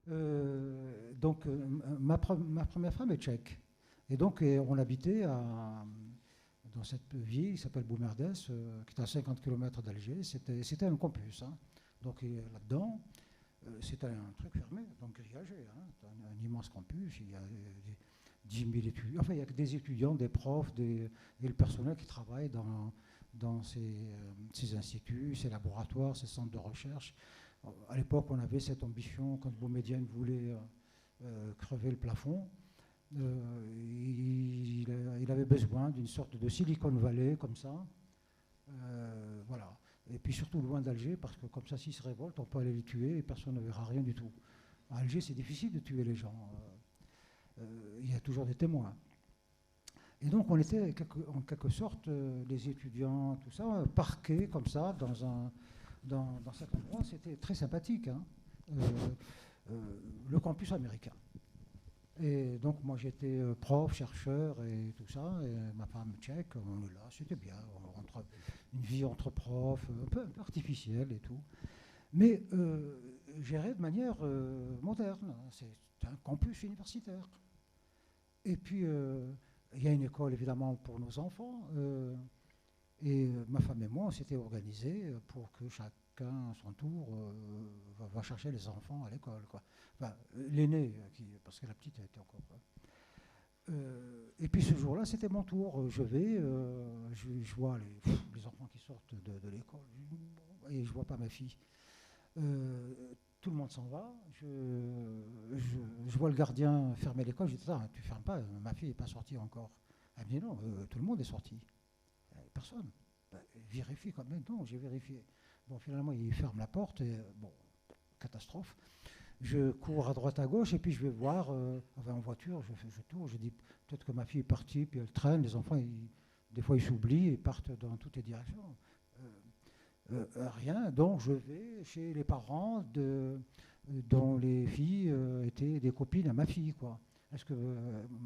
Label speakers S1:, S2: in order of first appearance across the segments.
S1: Ma première femme est tchèque. Et donc, on habitait dans cette ville qui s'appelle Boumerdès, qui est à 50 km d'Alger. C'était un campus, hein. Donc, là-dedans, c'était un truc fermé, donc grillagé, hein. Un immense campus. Il y a 10 000 étudiants. Enfin, il y a des étudiants, des profs, et le personnel qui travaille dans ces instituts, ces laboratoires, ces centres de recherche. À l'époque, on avait cette ambition, quand Boumedienne voulait crever le plafond, il avait besoin d'une sorte de Silicon Valley comme ça. Voilà. Et puis surtout loin d'Alger, parce que comme ça, s'ils se révoltent, on peut aller les tuer et personne ne verra rien du tout. À Alger, c'est difficile de tuer les gens. Il y a toujours des témoins. Et donc, on était en quelque sorte, les étudiants, tout ça, parqués comme ça dans cet endroit. C'était très sympathique, hein. Le campus américain. Et donc, moi, j'étais prof, chercheur et tout ça. Et ma femme tchèque, on est là, c'était bien. Une vie entre profs, un peu artificielle et tout. Mais gérée de manière moderne. C'est un campus universitaire. Et puis, il y a une école, évidemment, pour nos enfants. Et ma femme et moi, on s'était organisés pour que chacun, à son tour, va chercher les enfants à l'école, quoi. Enfin, l'aîné, parce que la petite était encore. Et puis ce jour-là, c'était mon tour. Je vais, je vois les enfants qui sortent de l'école, et je vois pas ma fille. Tout le monde s'en va. Je vois le gardien fermer l'école. Je dis, ah, tu fermes pas, ma fille n'est pas sortie encore. Elle me dit, non, tout le monde est sorti. Personne. Ben, vérifie quand même. Non, j'ai vérifié. Bon, finalement, il ferme la porte et bon, catastrophe. Je cours à droite à gauche et puis je vais voir, en voiture, je tourne, je dis peut-être que ma fille est partie, puis elle traîne, les enfants, des fois ils s'oublient et partent dans toutes les directions. Rien, donc je vais chez les parents dont les filles étaient des copines à ma fille, quoi. Est-ce que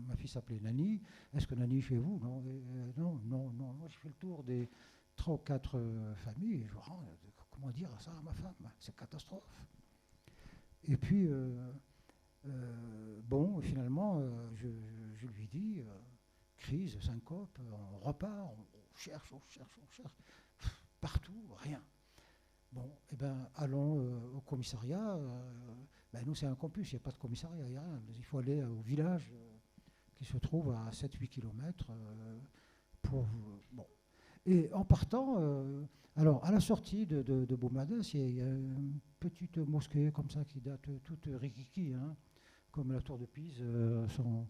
S1: ma fille s'appelait Nani? Est-ce que Nani est chez vous? Non, non. Moi, je fais le tour des 3 ou 4 familles et je rends, comment dire ça à ma femme? C'est catastrophe. Et puis, bon, finalement, je lui dis, crise, syncope, on repart, on cherche, partout, rien. Bon, eh bien, allons au commissariat. Ben, nous, c'est un campus, il n'y a pas de commissariat, il n'y a rien. Il faut aller au village qui se trouve à 7 ou 8 km pour. Bon. Et en partant, alors à la sortie de Boumardès, il y a une petite mosquée comme ça qui date toute rikiki, hein, comme la tour de Pise, son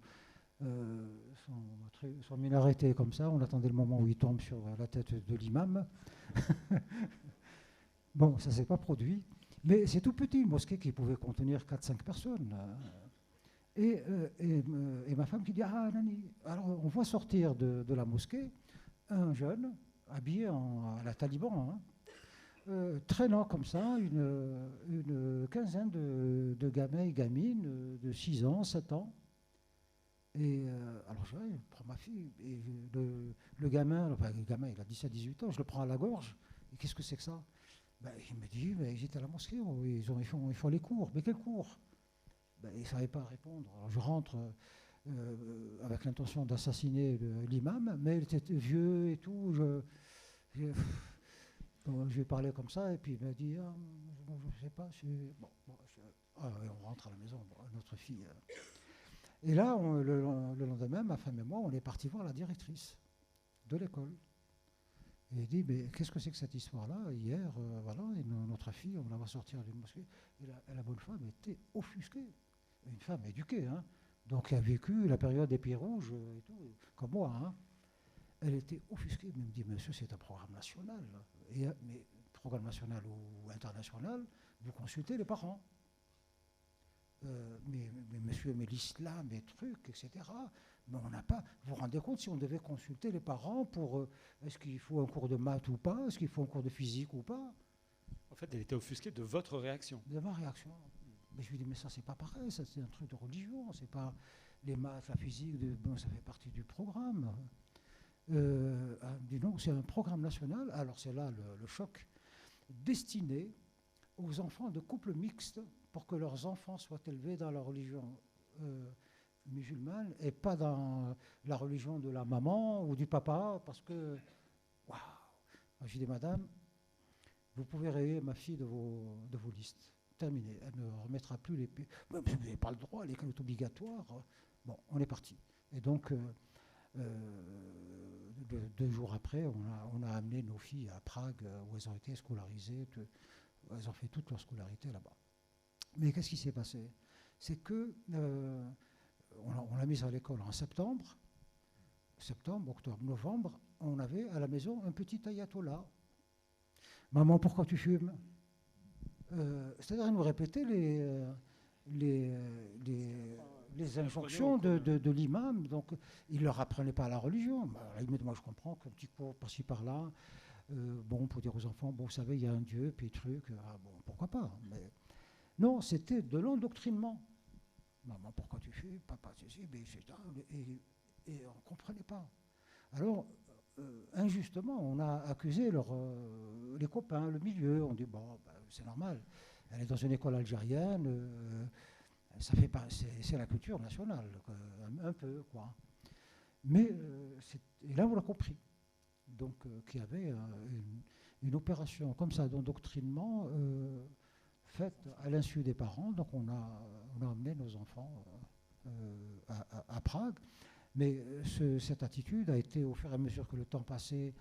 S1: minareté comme ça. On attendait le moment où il tombe sur la tête de l'imam. Bon, ça ne s'est pas produit, mais c'est tout petit, une mosquée qui pouvait contenir 4 ou 5 personnes. Et ma femme qui dit, ah, Nani. Alors on voit sortir de la mosquée un jeune habillé à la Taliban, hein, traînant comme ça une quinzaine de gamins et gamines de 6 ans, 7 ans. Et alors je prends ma fille, et le gamin, enfin le gamin il a 17 à 18 ans, je le prends à la gorge, et qu'est-ce que c'est que ça? Ben, il me dit, ben, ils étaient à la mosquée, ils font les cours. Mais quels cours? Ben, il ne savait pas répondre. Alors je rentre avec l'intention d'assassiner l'imam, mais il était vieux et tout. Bon, je lui ai parlé comme ça, et puis il m'a dit, ah, je ne sais pas. On rentre à la maison, bon, notre fille. Et là, le lendemain, ma femme et moi, on est partis voir la directrice de l'école. Et il dit, mais qu'est-ce que c'est que cette histoire-là? Hier, voilà, et notre fille, on la va sortir d'une mosquée. Et la bonne femme était offusquée. Une femme éduquée, hein, donc qui a vécu la période des pieds rouges et tout, comme moi, hein. Elle était offusquée, mais elle me dit, monsieur, c'est un programme national. Mais programme national ou international, vous consultez les parents. Mais monsieur, mais l'islam, les trucs, etc. Mais on n'a pas. Vous vous rendez compte si on devait consulter les parents pour est-ce qu'il faut un cours de maths ou pas, est-ce qu'il faut un cours de physique ou pas?
S2: En fait, elle était offusquée de votre réaction.
S1: De ma réaction. Mais je lui dis, mais ça, c'est pas pareil, ça, c'est un truc de religion, c'est pas les maths, la physique, bon, ça fait partie du programme. Elle me dit, non, c'est un programme national, alors c'est là le choc, destiné aux enfants de couples mixtes pour que leurs enfants soient élevés dans la religion musulmane et pas dans la religion de la maman ou du papa, parce que, waouh, j'ai dit, madame, vous pouvez rayer ma fille de vos listes. Terminé. Elle ne remettra plus les... Vous n'avez pas le droit, l'école est obligatoire. Bon, on est parti. Et donc, 2 jours après, on a amené nos filles à Prague, où elles ont été scolarisées. Elles ont fait toute leur scolarité là-bas. Mais qu'est-ce qui s'est passé? C'est que on l'a mise à l'école en septembre, octobre, novembre. On avait à la maison un petit ayatollah. Maman, pourquoi tu fumes? C'est-à-dire, elle nous répétait les injonctions de l'imam. Donc, il ne leur apprenait pas la religion. Moi, je comprends qu'un petit cours par-ci, par-là, pour dire aux enfants, bon, vous savez, il y a un Dieu, puis truc, bon, pourquoi pas. Mais non, c'était de l'endoctrinement. Maman, pourquoi tu fais? Papa, et on ne comprenait pas. Alors, injustement, on a accusé les copains, le milieu. On dit, bon, c'est normal. Elle est dans une école algérienne, ça fait pas, c'est la culture nationale, un peu, quoi. Mais, et là, on l'a compris. Donc, qu'il y avait une opération comme ça d'endoctrinement faite à l'insu des parents. Donc, on a emmené nos enfants à Prague. Mais cette attitude a été, au fur et à mesure que le temps passait,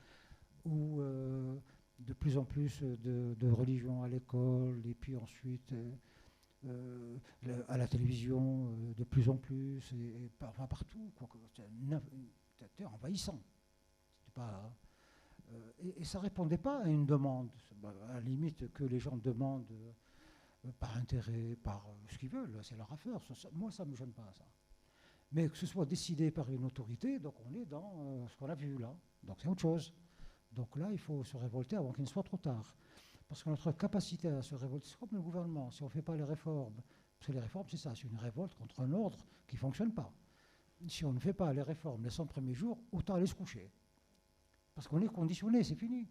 S1: où de plus en plus de religion à l'école, et puis ensuite à la télévision, de plus en plus, et partout. C'était envahissant. C'était pas, et ça ne répondait pas à une demande, à la limite que les gens demandent par intérêt, par ce qu'ils veulent, c'est leur affaire. Moi, ça ne me gêne pas, ça. Mais que ce soit décidé par une autorité, donc on est dans ce qu'on a vu là. Donc c'est autre chose. Donc là, il faut se révolter avant qu'il ne soit trop tard. Parce que notre capacité à se révolter, c'est comme le gouvernement, si on ne fait pas les réformes, parce que les réformes, c'est ça, c'est une révolte contre un ordre qui ne fonctionne pas. Si on ne fait pas les réformes les 100 premiers jours, autant aller se coucher. Parce qu'on est conditionné, c'est fini.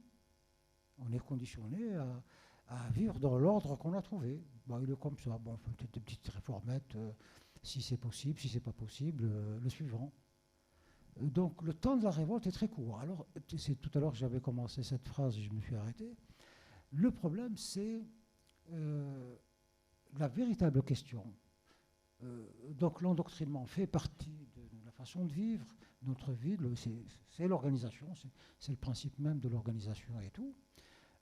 S1: On est conditionné à vivre dans l'ordre qu'on a trouvé. Bon, il est comme ça, bon, peut-être des petites réformettes, si c'est possible, si c'est pas possible, le suivant. Donc le temps de la révolte est très court. Alors, c'est tout à l'heure que j'avais commencé cette phrase et je me suis arrêté. Le problème, c'est la véritable question. Donc l'endoctrinement fait partie de la façon de vivre, notre vie, c'est l'organisation, c'est le principe même de l'organisation et tout.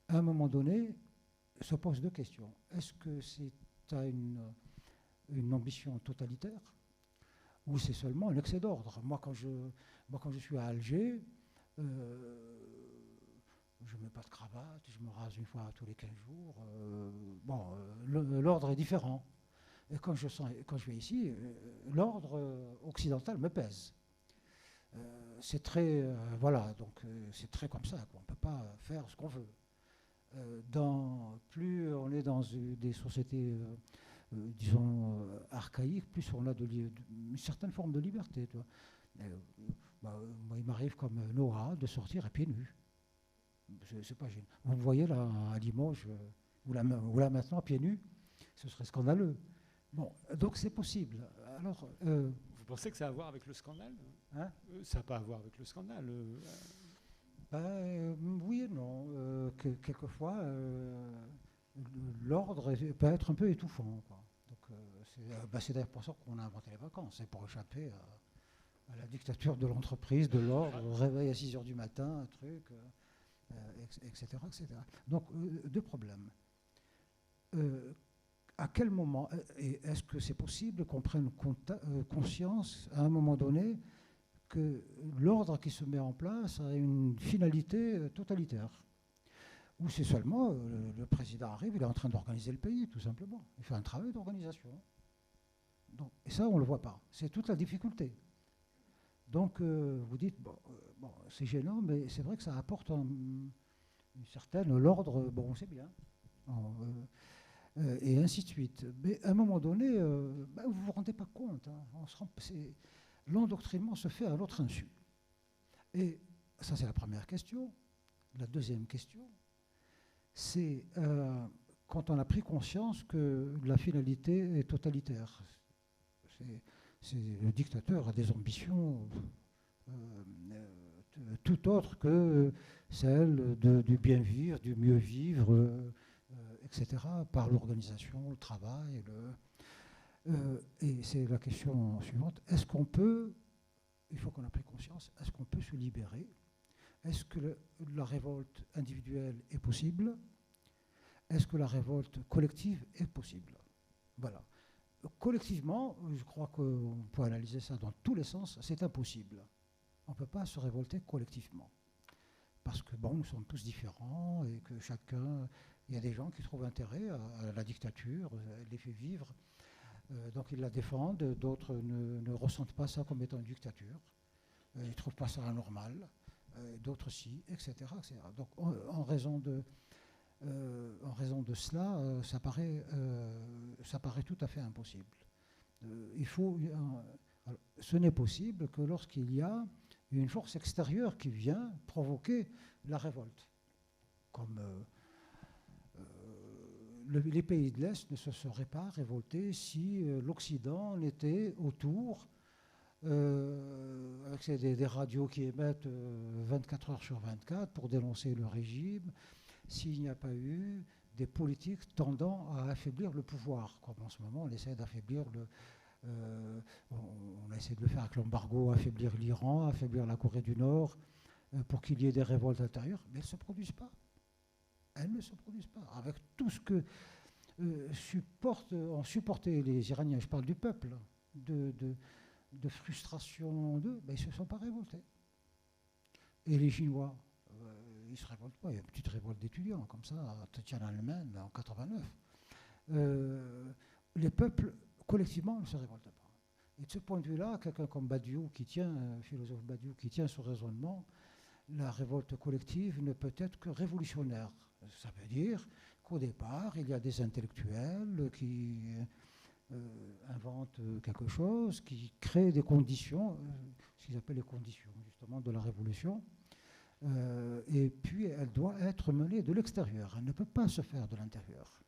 S1: À un moment donné, se posent 2 questions. Est-ce que c'est à une ambition totalitaire ou c'est seulement un excès d'ordre? Moi, quand je suis à Alger, je ne mets pas de cravate, je me rase une fois tous les 15 jours. L'ordre est différent. Et quand je vais ici, l'ordre occidental me pèse. C'est très, donc c'est très comme ça, quoi. On ne peut pas faire ce qu'on veut. Plus on est dans des sociétés, disons, archaïques, plus on a une certaine forme de liberté. Tu vois. Moi, il m'arrive comme Nora de sortir à pieds nus. C'est pas gênant. Vous me voyez là à Limoges, ou là maintenant à pieds nus, ce serait scandaleux. Bon, donc c'est possible. Alors,
S2: vous pensez que ça a à voir avec le scandale?
S1: Hein?
S2: Ça n'a pas à voir avec le scandale.
S1: Oui et non. Quelquefois, l'ordre peut être un peu étouffant, quoi. Donc, c'est d'ailleurs pour ça qu'on a inventé les vacances, c'est pour échapper à la dictature de l'entreprise, de l'ordre, au réveil à 6 h du matin, un truc, etc., etc. Donc, 2 problèmes. À quel moment, est-ce que c'est possible qu'on prenne conscience à un moment donné que l'ordre qui se met en place a une finalité totalitaire? Ou c'est seulement le président arrive, il est en train d'organiser le pays, tout simplement. Il fait un travail d'organisation. Et ça, on ne le voit pas. C'est toute la difficulté. Donc, vous dites, c'est gênant, mais c'est vrai que ça apporte une certaine... L'ordre, c'est bien. Et ainsi de suite. Mais à un moment donné, vous ne vous rendez pas compte. L'endoctrinement se fait à notre insu. Et ça, c'est la première question. La deuxième question, c'est quand on a pris conscience que la finalité est totalitaire. Le dictateur a des ambitions tout autres que celles du bien vivre, du mieux vivre, etc., par l'organisation, le travail. Et c'est la question suivante. Est-ce qu'on peut, il faut qu'on ait pris conscience, est-ce qu'on peut se libérer? Est-ce que la révolte individuelle est possible? Est-ce que la révolte collective est possible? Voilà. Collectivement, je crois qu'on peut analyser ça dans tous les sens, c'est impossible. On ne peut pas se révolter collectivement. Parce que, bon, nous sommes tous différents et que chacun... Il y a des gens qui trouvent intérêt à la dictature, elle les fait vivre, donc ils la défendent, d'autres ne ressentent pas ça comme étant une dictature, ils ne trouvent pas ça anormal, d'autres si, etc., etc. Donc en raison de cela, ça paraît tout à fait impossible. Ce n'est possible que lorsqu'il y a une force extérieure qui vient provoquer la révolte, comme les pays de l'Est ne se seraient pas révoltés si l'Occident n'était autour, avec des radios qui émettent 24 heures sur 24 pour dénoncer le régime, s'il n'y a pas eu des politiques tendant à affaiblir le pouvoir, comme en ce moment on essaie d'affaiblir on a essayé de le faire avec l'embargo, affaiblir l'Iran, affaiblir la Corée du Nord, pour qu'il y ait des révoltes intérieures, mais elles ne se produisent pas. Elles ne se produisent pas. Avec tout ce que ont supporté les Iraniens, je parle du peuple, de frustration d'eux, ben, ils ne se sont pas révoltés. Et les Chinois, ils ne se révoltent pas. Il y a une petite révolte d'étudiants, comme ça, à Tiananmen, en 89. Les peuples, collectivement, ne se révoltent pas. Et de ce point de vue-là, quelqu'un comme Badiou, philosophe Badiou, qui tient ce raisonnement, la révolte collective ne peut être que révolutionnaire. Ça veut dire qu'au départ, il y a des intellectuels qui inventent quelque chose, qui créent des conditions, ce qu'ils appellent les conditions justement de la révolution, et puis elle doit être menée de l'extérieur. Elle ne peut pas se faire de l'intérieur.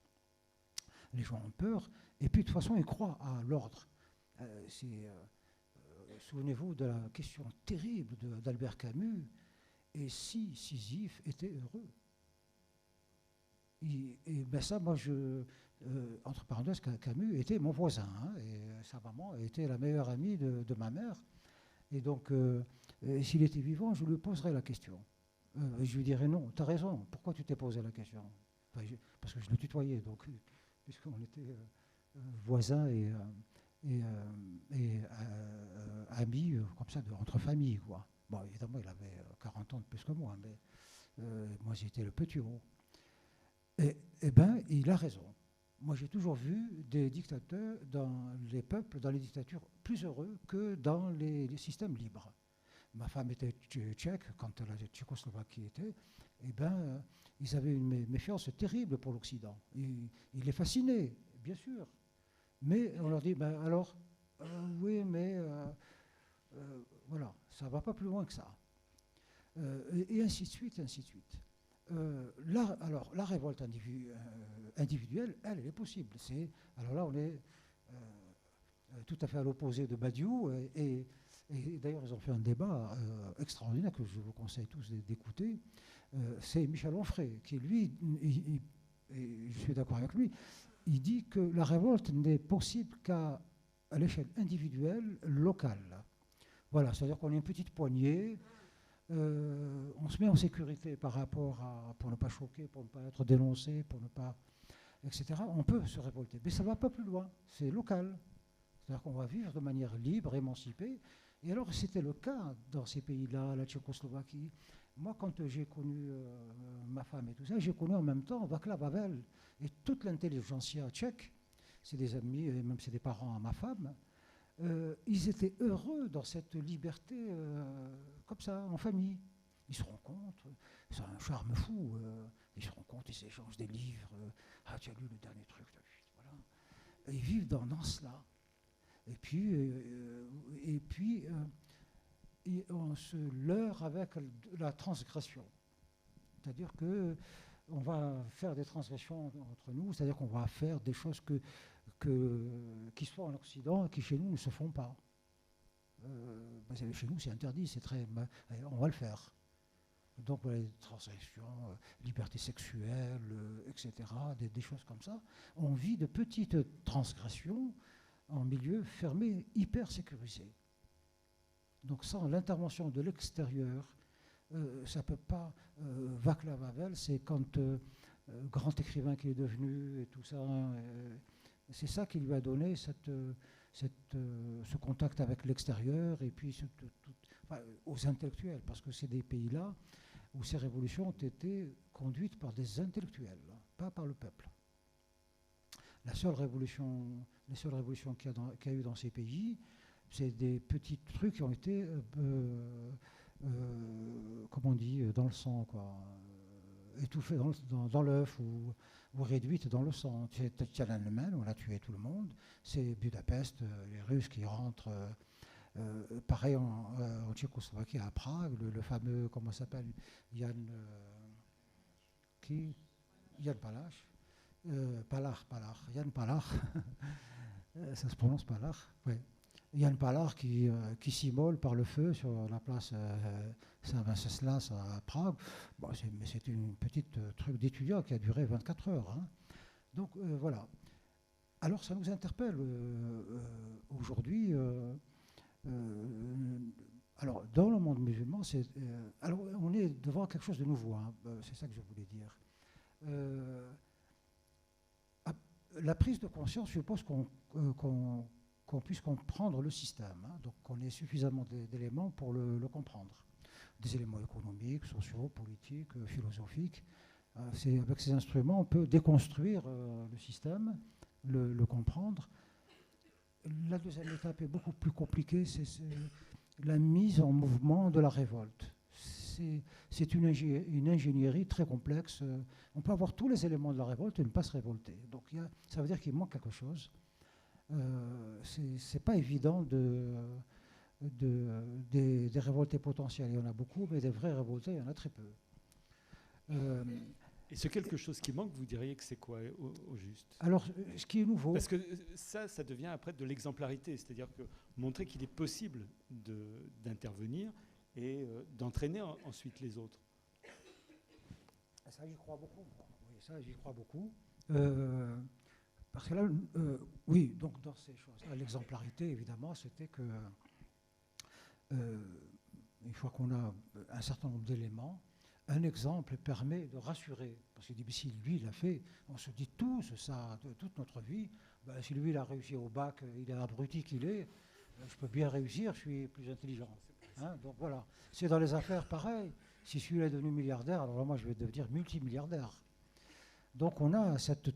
S1: Les gens ont peur, et puis de toute façon, ils croient à l'ordre. Souvenez-vous de la question terrible d'Albert Camus, et si Sisyphe était heureux? Et ben ça, moi, entre parenthèses, Camus était mon voisin, hein, et sa maman était la meilleure amie de ma mère. Et donc, s'il était vivant, je lui poserais la question. Je lui dirais non, tu as raison, pourquoi tu t'es posé la question? Parce que je le tutoyais, donc, puisqu'on était voisins et amis, comme ça, entre familles, quoi. Bon, évidemment, il avait 40 ans de plus que moi, mais moi, j'étais le petit haut. Eh bien, il a raison. Moi, j'ai toujours vu des dictateurs dans les peuples, dans les dictatures, plus heureux que dans les systèmes libres. Ma femme était tchèque quand la Tchécoslovaquie était. Eh bien, ils avaient une méfiance terrible pour l'Occident. Ils les fascinaient, bien sûr. Mais on leur dit, ben alors, oui, mais voilà, ça ne va pas plus loin que ça. Et ainsi de suite, ainsi de suite. Alors, la révolte individuelle, elle est possible. Alors là, on est tout à fait à l'opposé de Badiou. Et d'ailleurs, ils ont fait un débat extraordinaire que je vous conseille tous d'écouter. C'est Michel Onfray, qui, lui, et je suis d'accord avec lui, il dit que la révolte n'est possible qu'à l'échelle individuelle, locale. Voilà, c'est-à-dire qu'on est une petite poignée. On se met en sécurité par rapport pour ne pas choquer, pour ne pas être dénoncé, pour ne pas, etc. On peut se révolter, mais ça ne va pas plus loin, c'est local. C'est-à-dire qu'on va vivre de manière libre, émancipée. Et alors, c'était le cas dans ces pays-là, la Tchécoslovaquie. Moi, quand j'ai connu ma femme et tout ça, j'ai connu en même temps Václav Havel et toute l'intelligentsia tchèque. C'est des amis, et même c'est des parents à ma femme. Ils étaient heureux dans cette liberté comme ça, en famille. Ils se rencontrent, c'est un charme fou. Ils se rencontrent, ils s'échangent des livres. Ah, tu as lu le dernier truc, voilà. Et ils vivent dans cela. Et puis on se leurre avec la transgression. C'est-à-dire que on va faire des transgressions entre nous, c'est-à-dire qu'on va faire des choses qui soient en Occident et qui chez nous ne se font pas. Chez nous, c'est interdit, on va le faire. Donc, les transgressions, liberté sexuelle, etc., des choses comme ça. On vit de petites transgressions en milieu fermé, hyper sécurisé. Donc, sans l'intervention de l'extérieur, ça ne peut pas. Václav Havel, c'est quand grand écrivain qu'il est devenu et tout ça, c'est ça qui lui a donné ce contact avec l'extérieur et puis aux intellectuels, parce que c'est des pays-là où ces révolutions ont été conduites par des intellectuels, pas par le peuple. Les seules révolutions qu'il y a eu dans ces pays, c'est des petits trucs qui ont été, comment on dit, dans le sang, quoi, étouffés dans l'œuf ou réduites dans le sang. C'est Tiananmen, on a tué tout le monde. C'est Budapest, les Russes qui rentrent. Pareil en Tchécoslovaquie, à Prague, le fameux, comment ça s'appelle, Jan Palach. Jan Palach, ça se prononce Palach, ouais. Jan Palach qui s'immole par le feu sur la place Saint-Venceslas à Prague. Bon, c'est une petite truc d'étudiant qui a duré 24 heures. Hein. Donc voilà. Alors ça nous interpelle aujourd'hui. Alors dans le monde musulman, alors on est devant quelque chose de nouveau. Hein, c'est ça que je voulais dire. La prise de conscience suppose qu'on puisse comprendre le système, hein, donc qu'on ait suffisamment d'éléments pour le comprendre. Des éléments économiques, sociaux, politiques, philosophiques. Avec ces instruments, on peut déconstruire le système, le comprendre. La deuxième étape est beaucoup plus compliquée, c'est la mise en mouvement de la révolte. C'est une ingénierie très complexe. On peut avoir tous les éléments de la révolte et ne pas se révolter. Donc ça veut dire qu'il manque quelque chose. C'est pas évident des révoltés potentiels. Il y en a beaucoup, mais des vrais révoltés, il y en a très peu.
S2: Et ce quelque chose qui manque, vous diriez que c'est quoi au juste?
S1: Alors, ce qui est nouveau...
S2: Parce que ça devient après de l'exemplarité, c'est-à-dire que montrer qu'il est possible d'intervenir et d'entraîner ensuite les autres.
S1: Ça, j'y crois beaucoup. Oui, ça, j'y crois beaucoup. Parce que là, oui, donc dans ces choses, l'exemplarité, évidemment, c'était que une fois qu'on a un certain nombre d'éléments, un exemple permet de rassurer. Parce qu'il dit, si lui, il l'a fait, on se dit tous ça, toute notre vie, ben, si lui, il a réussi au bac, il est abruti qu'il est, je peux bien réussir, je suis plus intelligent. Hein, donc voilà, c'est dans les affaires pareil. Si celui-là est devenu milliardaire, alors là, moi, je vais devenir multimilliardaire. Donc on a cette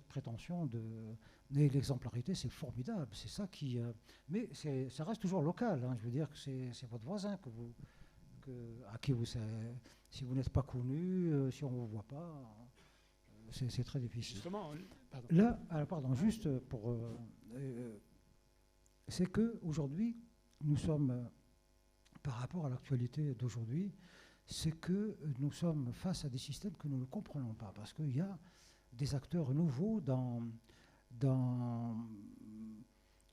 S1: prétention mais l'exemplarité, c'est formidable, c'est ça qui... mais ça reste toujours local, hein, je veux dire que c'est votre voisin à qui si vous n'êtes pas connu, si on ne vous voit pas, c'est très difficile.
S2: Justement,
S1: pardon. Là, alors, pardon, juste pour... c'est qu'aujourd'hui, nous sommes, par rapport à l'actualité d'aujourd'hui, c'est que nous sommes face à des systèmes que nous ne comprenons pas, parce qu'il y a des acteurs nouveaux dans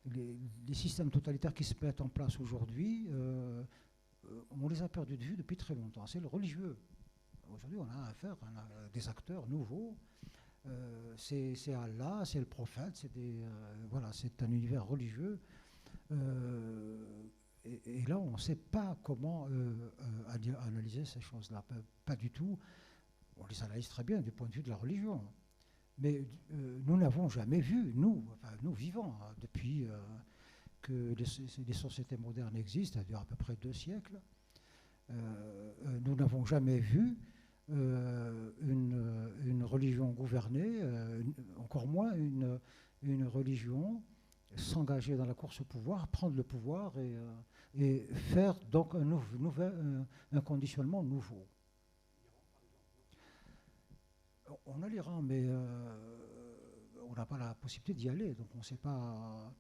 S1: les systèmes totalitaires qui se mettent en place aujourd'hui. On les a perdus de vue depuis très longtemps. C'est le religieux. Aujourd'hui, on a affaire à des acteurs nouveaux. C'est Allah, c'est le prophète, voilà, c'est un univers religieux. Et là, on ne sait pas comment analyser ces choses-là. Pas du tout. On les analyse très bien du point de vue de la religion. Mais nous n'avons jamais vu, nous vivants, hein, depuis que les sociétés modernes existent, ça dure à peu près 2 siècles, nous n'avons jamais vu une religion gouvernée, encore moins une religion s'engager dans la course au pouvoir, prendre le pouvoir et faire donc un conditionnement nouveau. On a l'Iran, mais on n'a pas la possibilité d'y aller, donc on ne sait pas.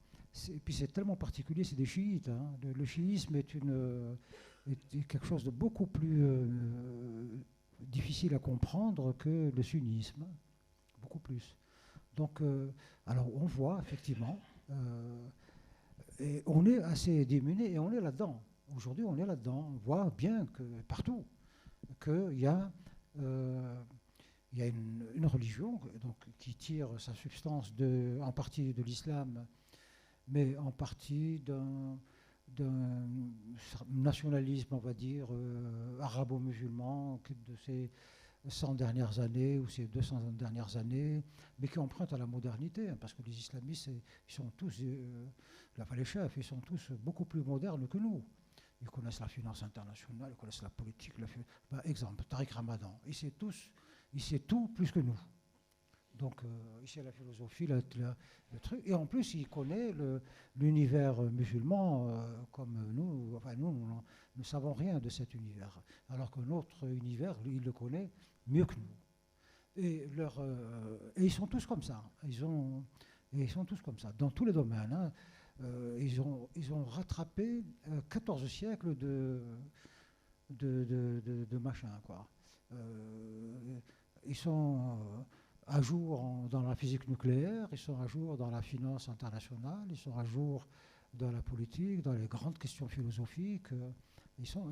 S1: Et puis c'est tellement particulier, c'est des chiites. Hein. Le chiisme est quelque chose de beaucoup plus difficile à comprendre que le sunnisme, beaucoup plus. Donc, alors on voit effectivement, et on est assez démunis et on est là-dedans. Aujourd'hui, on est là-dedans. On voit bien que partout qu'il y a, une religion donc, qui tire sa substance en partie de l'islam, mais en partie d'un nationalisme, on va dire, arabo-musulman de ces 100 dernières années ou ces 200 dernières années, mais qui empruntent à la modernité, hein, parce que les islamistes, ils sont tous, les chefs, ils sont tous beaucoup plus modernes que nous. Ils connaissent la finance internationale, ils connaissent la politique. Exemple, Tariq Ramadan, il sait tout plus que nous. Donc, il sait la philosophie, le truc. Et en plus, il connaît l'univers musulman comme nous. Enfin, nous ne savons rien de cet univers. Alors que notre univers, lui, il le connaît mieux que nous. Et ils sont tous comme ça. Ils sont tous comme ça, dans tous les domaines. Hein. Ils ont rattrapé 14 siècles de machin, quoi. Ils sont à jour dans la physique nucléaire, ils sont à jour dans la finance internationale, ils sont à jour dans la politique, dans les grandes questions philosophiques. Ils sont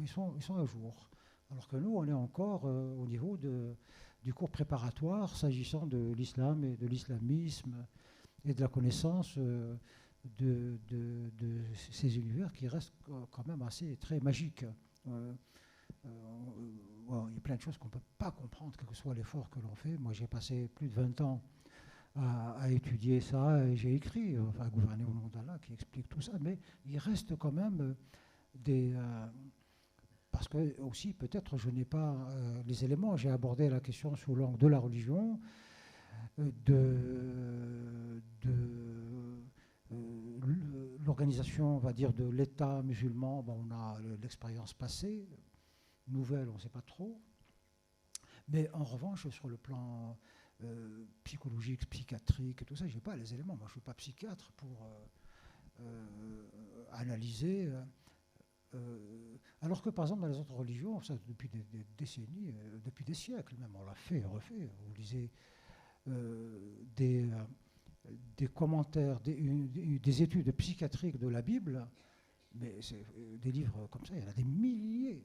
S1: à jour. Alors que nous, on est encore au niveau du cours préparatoire s'agissant de l'islam et de l'islamisme et de la connaissance de ces univers qui restent quand même assez très magiques. Il y a plein de choses qu'on ne peut pas comprendre, quel que soit l'effort que l'on fait. Moi, j'ai passé plus de 20 ans à étudier ça et j'ai écrit, Gouverner au nom d'Allah, qui explique tout ça, mais il reste quand même parce que aussi, peut-être, je n'ai pas les éléments. J'ai abordé la question sous l'angle de la religion, l'organisation, on va dire, de l'État musulman. Bon, on a l'expérience passée. Nouvelle, on ne sait pas trop. Mais en revanche, sur le plan psychologique, psychiatrique et tout ça, je n'ai pas les éléments. Moi, je ne suis pas psychiatre pour analyser. Alors que, par exemple, dans les autres religions, ça, depuis des décennies, depuis des siècles même, on l'a fait et refait. Vous lisez des commentaires, des études psychiatriques de la Bible, mais c'est des livres comme ça, il y en a des milliers,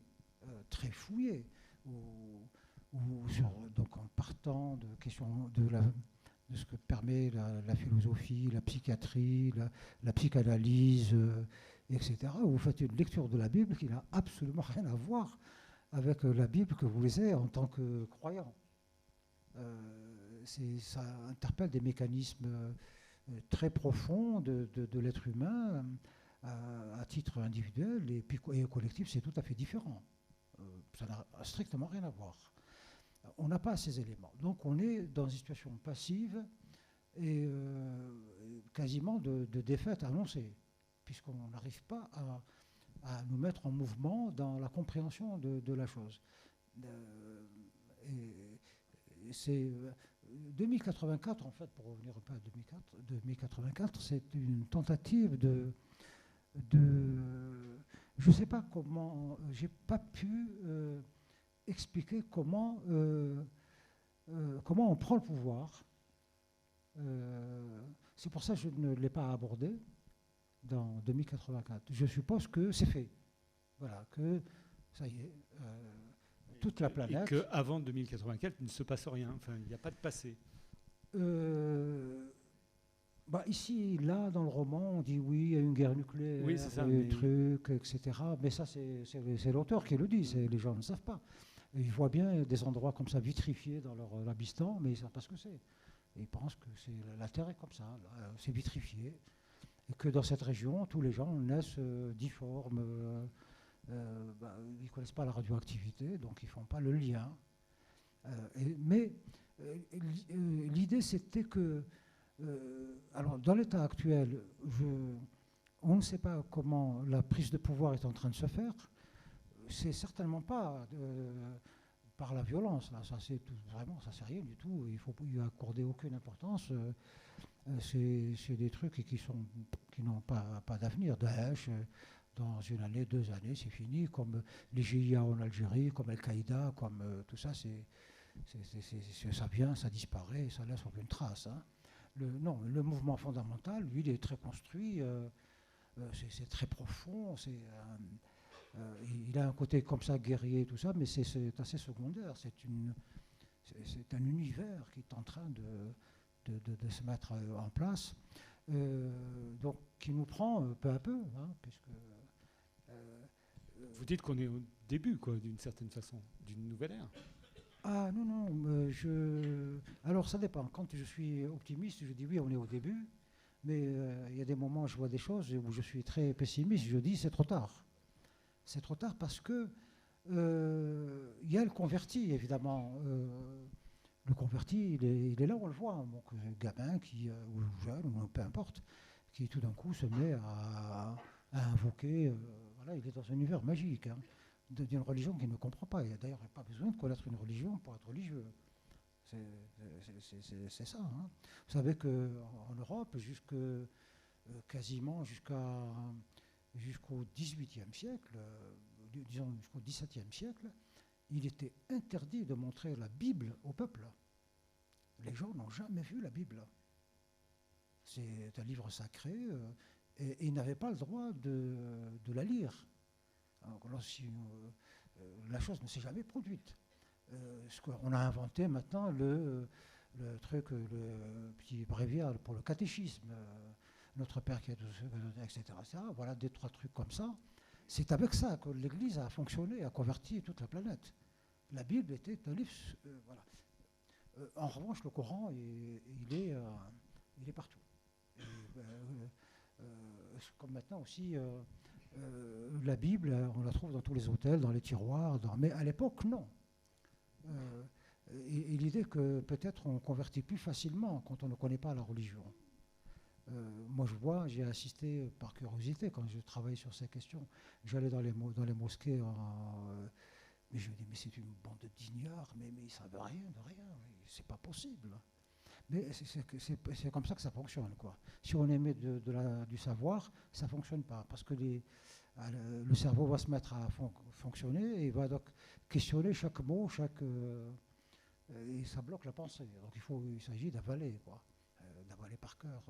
S1: très fouillés, donc en partant de questions de ce que permet la philosophie, la psychiatrie, la psychanalyse, etc. Vous faites une lecture de la Bible qui n'a absolument rien à voir avec la Bible que vous lisez en tant que croyant. Ça interpelle des mécanismes très profonds de l'être humain à titre individuel et au collectif, c'est tout à fait différent. Ça n'a strictement rien à voir. On n'a pas ces éléments. Donc on est dans une situation passive et quasiment de défaite annoncée, puisqu'on n'arrive pas à nous mettre en mouvement dans la compréhension de la chose. C'est 2084, en fait, pour revenir un peu à 2084, c'est une tentative je ne sais pas comment, j'ai pas pu expliquer comment on prend le pouvoir. C'est pour ça que je ne l'ai pas abordé dans 2084. Je suppose que c'est fait. Voilà, que ça y est, toute la planète.
S2: Et qu'avant 2084, il ne se passe rien. Enfin, il n'y a pas de passé.
S1: Ici, là, dans le roman, on dit oui, il y a une guerre nucléaire,
S2: oui, c'est ça,
S1: des trucs, etc. Mais ça, c'est l'auteur qui le dit, les gens ne savent pas. Et ils voient bien des endroits comme ça vitrifiés dans leur habitant, mais ils ne savent pas ce que c'est. Et ils pensent que la Terre est comme ça, c'est vitrifié. Et que dans cette région, tous les gens naissent difformes, ils ne connaissent pas la radioactivité, donc ils ne font pas le lien. Mais l'idée, c'était que alors, dans l'état actuel, on ne sait pas comment la prise de pouvoir est en train de se faire. C'est certainement pas par la violence. Là. Ça, c'est vraiment, ça c'est rien du tout. Il ne faut y accorder aucune importance. C'est des trucs qui n'ont pas d'avenir. Daesh, dans une année, 2 années, c'est fini, comme les GIA en Algérie, comme Al-Qaïda, comme tout ça, ça vient, ça disparaît, ça laisse aucune trace. Hein. Non, le mouvement fondamental, lui, il est très construit, c'est très profond, il a un côté comme ça guerrier, tout ça, mais c'est assez secondaire. C'est un univers qui est en train de se mettre en place, donc qui nous prend peu à peu, hein, puisque.
S2: Vous dites qu'on est au début, quoi, d'une certaine façon, d'une nouvelle ère.
S1: Ah non, non, alors ça dépend. Quand je suis optimiste, je dis oui, on est au début, mais il y a des moments où je vois des choses où je suis très pessimiste, je dis c'est trop tard. C'est trop tard parce que il y a le converti, évidemment. Le converti, il est là, on le voit. Donc, un gamin ou jeune, ou peu importe, qui tout d'un coup se met à invoquer. Voilà, il est dans un univers magique, hein, d'une religion qu'il ne comprend pas. Il n'y a d'ailleurs pas besoin de connaître une religion pour être religieux. C'est ça. Hein. Vous savez qu'en Europe, quasiment jusqu'au XVIIIe siècle, disons jusqu'au XVIIe siècle, il était interdit de montrer la Bible au peuple. Les gens n'ont jamais vu la Bible. C'est un livre sacré et ils n'avaient pas le droit de la lire. Alors, là, la chose ne s'est jamais produite. On a inventé maintenant le petit bréviaire pour le catéchisme, notre Père qui est etc., etc. Voilà, 2-3 trucs comme ça. C'est avec ça que l'Église a fonctionné, a converti toute la planète. La Bible était un livre. Voilà. En revanche, le Coran, il est partout. Comme maintenant aussi, la Bible, on la trouve dans tous les hôtels, dans les tiroirs, mais à l'époque, non. Et l'idée que peut-être on convertit plus facilement quand on ne connaît pas la religion. Moi, j'ai assisté par curiosité quand je travaillais sur ces questions. J'allais dans les mosquées, mais je me dis, mais c'est une bande d'ignards, mais ils ne savent rien de rien, c'est pas possible. Mais c'est comme ça que ça fonctionne, quoi. Si on émet du savoir, ça ne fonctionne pas, parce que le cerveau va se mettre à fonctionner et il va donc questionner chaque mot, et ça bloque la pensée. Donc il s'agit d'avaler, quoi. D'avaler par cœur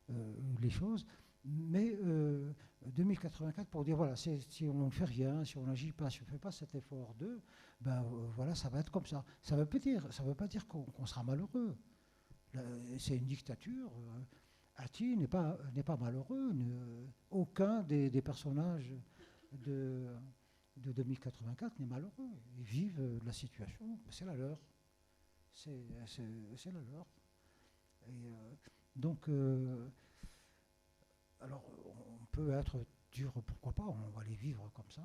S1: les choses. Mais 2084, pour dire, voilà, si on ne fait rien, si on n'agit pas, si on ne fait pas cet effort voilà, ça va être comme ça. Ça ne veut pas dire qu'on sera malheureux. C'est une dictature. Ati n'est pas malheureux. Aucun des personnages de 2084 n'est malheureux. Ils vivent la situation, c'est la leur. C'est la leur. Et donc, alors, on peut être dur, pourquoi pas, on va les vivre comme ça,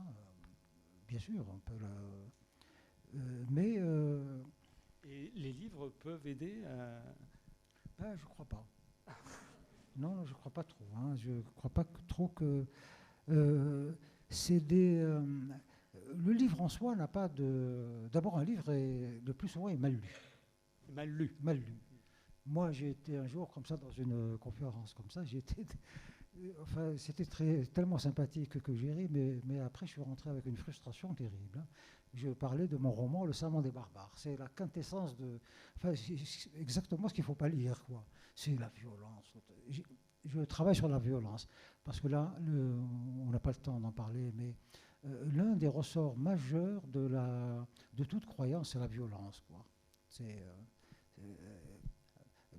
S1: bien sûr, on peut mais...
S2: Et les livres peuvent aider à...
S1: je crois pas. Non, je crois pas trop. Hein. Je crois pas trop que... c'est le livre en soi n'a pas de... D'abord, un livre, le plus souvent, est mal lu.
S2: Mal lu.
S1: Mal lu. Moi, j'ai été un jour comme ça dans une conférence comme ça. C'était tellement sympathique que j'ai ri, mais après, je suis rentré avec une frustration terrible. Hein. Je parlais de mon roman, Le Serment des barbares. C'est la quintessence c'est exactement ce qu'il ne faut pas lire, quoi. C'est la violence. Je travaille sur la violence parce que là, on n'a pas le temps d'en parler, mais l'un des ressorts majeurs de toute croyance, c'est la violence, quoi.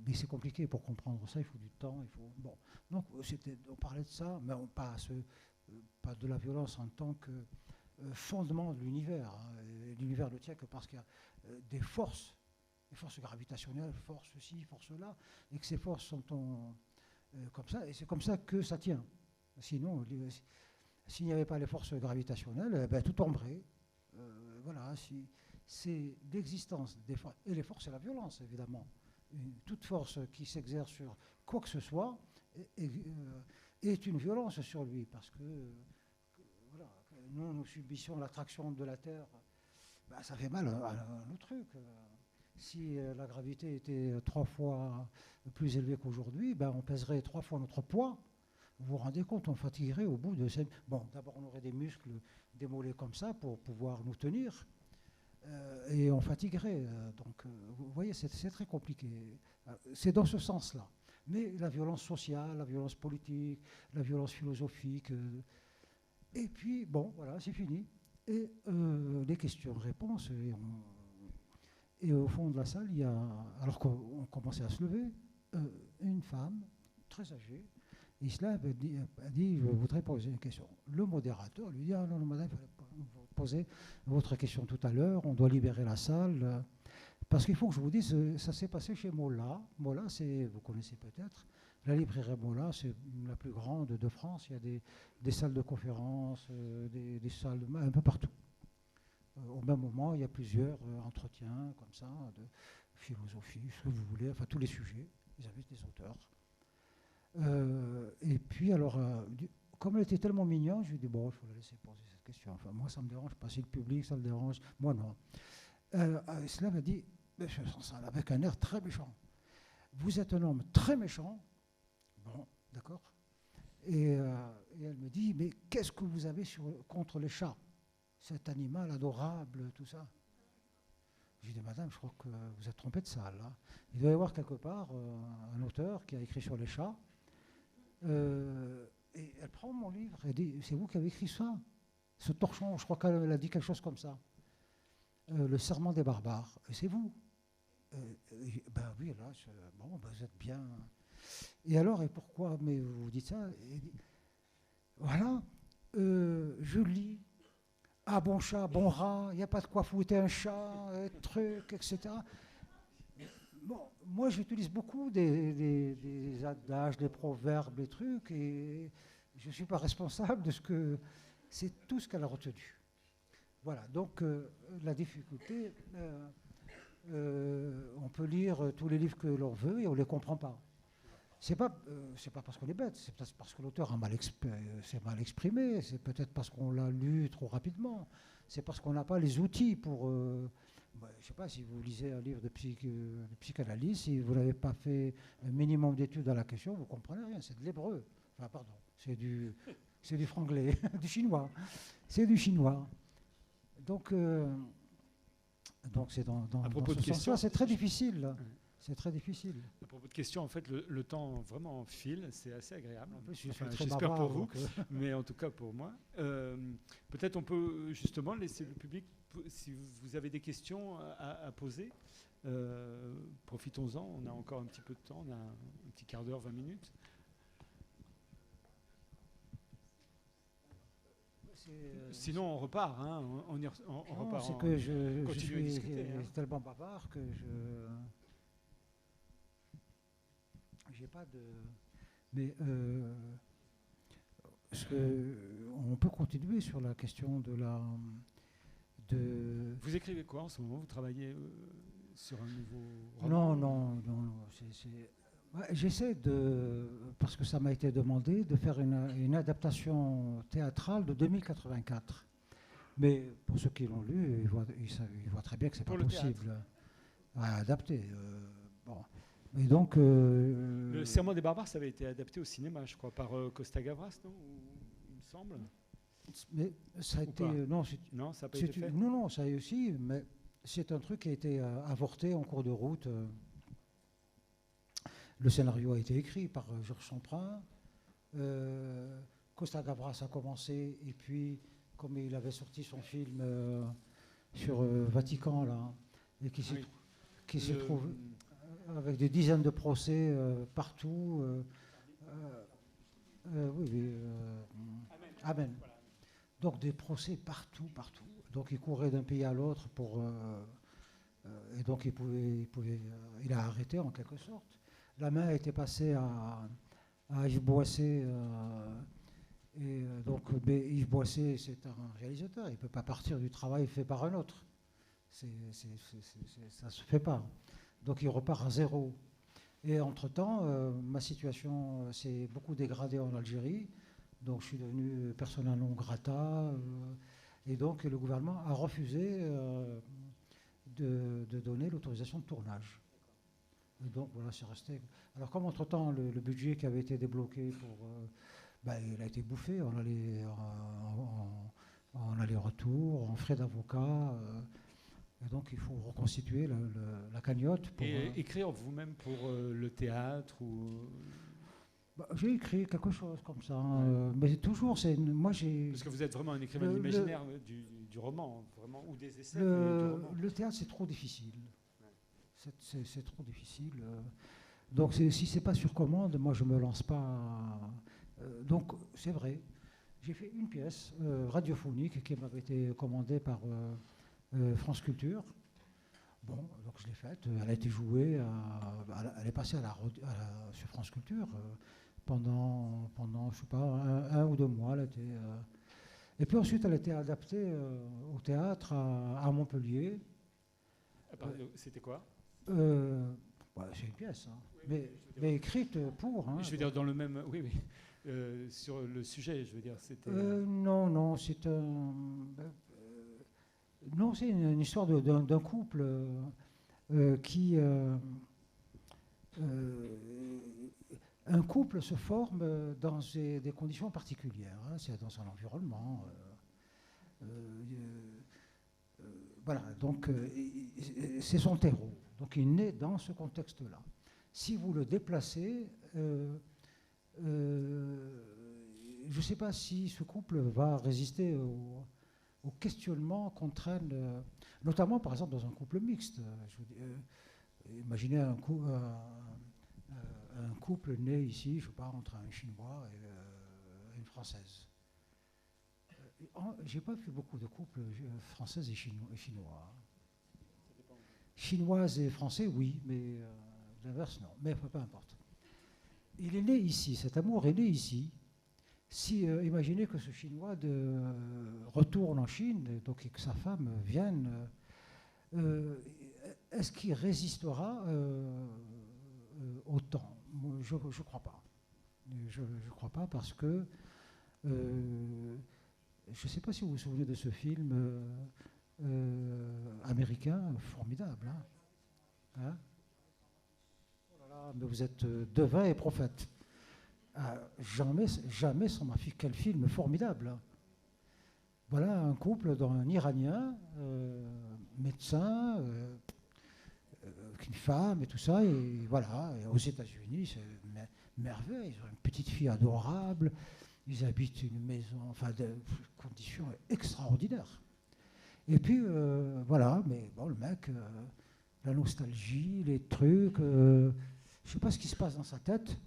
S1: Mais c'est compliqué pour comprendre ça, il faut du temps, bon. Donc on parlait de ça, mais pas de la violence en tant que fondement de l'univers. Hein. L'univers ne tient que parce qu'il y a des forces gravitationnelles, force ci, force là, et que ces forces sont comme ça, et c'est comme ça que ça tient. Sinon, s'il n'y avait pas les forces gravitationnelles, tout tomberait. Voilà, c'est l'existence des forces, et les forces, c'est la violence, évidemment. Toute force qui s'exerce sur quoi que ce soit est une violence sur lui, parce que voilà, nous subissons l'attraction de la Terre, ça fait mal à nos trucs. Si la gravité était 3 fois plus élevée qu'aujourd'hui, on pèserait 3 fois notre poids. Vous vous rendez compte, on fatiguerait au bout de ces... Bon, d'abord, on aurait des muscles, des mollets comme ça pour pouvoir nous tenir. Et on fatiguerait. Donc, vous voyez, c'est très compliqué. C'est dans ce sens-là. Mais la violence sociale, la violence politique, la violence philosophique. Et puis, bon, voilà, c'est fini. Et les questions-réponses. Et au fond de la salle, il y a, alors qu'on commençait à se lever, une femme très âgée. Il se lève et elle dit, je voudrais poser une question. Le modérateur lui dit, ah non, madame, il fallait vous poser votre question tout à l'heure, on doit libérer la salle. Parce qu'il faut que je vous dise, ça s'est passé chez Mola. Mola, vous connaissez peut-être, la librairie Mola, c'est la plus grande de France. Il y a des salles de conférence, des salles un peu partout. Au même moment, il y a plusieurs entretiens comme ça, de philosophie, ce que vous voulez, enfin tous les sujets. Ils invitent des auteurs. Et puis, alors, comme elle était tellement mignonne, je lui ai dit, bon, il faut la laisser poser cette question. Enfin, moi, ça ne me dérange pas. Si le public, ça le dérange, moi, non. Cela m'a dit, avec un air très méchant. Vous êtes un homme très méchant. Bon, d'accord. Et elle me dit, mais qu'est-ce que vous avez contre les chats? Cet animal adorable, tout ça. Je lui dis, madame, je crois que vous êtes trompée de salle. Là. Il doit y avoir quelque part un auteur qui a écrit sur les chats. Et elle prend mon livre et dit, c'est vous qui avez écrit ça? Ce torchon, je crois qu'elle a dit quelque chose comme ça. Le serment des barbares. Et c'est vous? Ben oui, là, bon, ben vous êtes bien. Et alors, et pourquoi? Mais vous dites ça? Voilà, je lis. Ah, bon chat, bon rat, il n'y a pas de quoi fouetter un chat, truc, etc. Bon, moi, j'utilise beaucoup des adages, des proverbes, des trucs, et je ne suis pas responsable de ce que... C'est tout ce qu'elle a retenu. Voilà, donc la difficulté, on peut lire tous les livres que l'on veut et on ne les comprend pas. C'est pas parce qu'on est bête, c'est peut-être parce que l'auteur s'est mal exprimé, c'est peut-être parce qu'on l'a lu trop rapidement, c'est parce qu'on n'a pas les outils pour... je ne sais pas, si vous lisez un livre de psychanalyse, si vous n'avez pas fait un minimum d'études à la question, vous ne comprenez rien, c'est de l'hébreu. Enfin, pardon, c'est du franglais, du chinois. C'est du chinois. Donc c'est dans ce sens-là, c'est très difficile. Là. C'est très difficile.
S2: À propos de questions, en fait, le temps vraiment file, c'est assez agréable.
S1: En plus, je suis très
S2: j'espère
S1: bavard,
S2: pour vous,
S1: donc,
S2: mais en tout cas pour moi. Peut-être on peut justement laisser le public, si vous avez des questions à poser, profitons-en, on a encore un petit peu de temps, on a un petit quart d'heure, 20 minutes. Sinon, on repart. Hein, on repart.
S1: C'est que je suis tellement bavard que j'ai pas de. Mais on peut continuer sur la question de la.
S2: Vous écrivez quoi en ce moment? Vous travaillez sur un nouveau
S1: roman? Non. J'essaie parce que ça m'a été demandé, de faire une adaptation théâtrale de 2084. Mais pour ceux qui l'ont lu, ils voient très bien que c'est pas possible à adapter. Bon. Et donc,
S2: le Serment des barbares, ça avait été adapté au cinéma, je crois, par Costa Gavras, non? Il me semble.
S1: Mais ça a été
S2: non, ça n'a pas été fait.
S1: Non, ça a aussi, mais c'est un truc qui a été avorté en cours de route. Le scénario a été écrit par Georges Semprin. Costa Gavras a commencé, et puis, comme il avait sorti son film sur Vatican, là, et qui s'est trouvé avec des dizaines de procès partout. Amen. Voilà. Donc des procès partout. Donc il courait d'un pays à l'autre et donc il a arrêté en quelque sorte. La main a été passée à Yves Boisset. Yves Boisset, c'est un réalisateur. Il ne peut pas partir du travail fait par un autre. Ça ne se fait pas. Donc il repart à zéro. Et entre-temps, ma situation s'est beaucoup dégradée en Algérie. Donc je suis devenu persona non grata. Et donc le gouvernement a refusé de donner l'autorisation de tournage. Et donc voilà, c'est resté. Alors comme entre-temps, le budget qui avait été débloqué Ben, il a été bouffé en aller-retour, en frais d'avocat. Et donc il faut reconstituer la cagnotte.
S2: Et écrire vous-même pour le théâtre ou...
S1: Bah, j'ai écrit quelque chose comme ça, mais toujours, moi j'ai...
S2: Parce que vous êtes vraiment un écrivain de l'imaginaire du roman, vraiment, ou des essais, mais du roman.
S1: Le théâtre, c'est trop difficile. Ouais. C'est trop difficile. Donc si c'est pas sur commande, moi je me lance pas. Donc c'est vrai, j'ai fait une pièce radiophonique qui m'avait été commandée par France Culture. Bon, donc je l'ai faite. Elle a été jouée, elle est passée sur France Culture pendant je sais pas, un ou 2 mois. Et puis ensuite, elle a été adaptée au théâtre à Montpellier.
S2: C'était quoi?
S1: C'est une pièce, hein. Oui, mais écrite pour. Hein,
S2: je veux dire dans le même, oui, sur le sujet, je veux dire, c'était.
S1: Non, c'est un. Non, c'est une histoire d'un couple qui. Un couple se forme dans des conditions particulières. Hein, c'est dans un environnement. Voilà, donc c'est son terreau. Donc il naît dans ce contexte-là. Si vous le déplacez, je ne sais pas si ce couple va résister au questionnement qu'entraîne, notamment par exemple dans un couple mixte. Imaginez un couple né ici, je sais pas, entre un Chinois et une Française. J'ai pas vu beaucoup de couples françaises et chinois. Chinoises et français, oui, mais l'inverse, non. Mais peu importe. Il est né ici, cet amour est né ici. Si, imaginez que ce Chinois retourne en Chine, donc et que sa femme vienne, est-ce qu'il résistera au temps? Je ne crois pas. Je ne crois pas parce que je ne sais pas si vous vous souvenez de ce film américain formidable. Hein, oh là là, mais vous êtes devin et prophète. Jamais sans ma fille. Quel film formidable. Hein. Voilà un couple d'un Iranien, médecin, une femme et tout ça. Et voilà, et aux États-Unis, c'est merveille. Ils ont une petite fille adorable. Ils habitent une maison, enfin, de conditions extraordinaires. Et puis, voilà, mais bon, le mec, la nostalgie, les trucs, je ne sais pas ce qui se passe dans sa tête.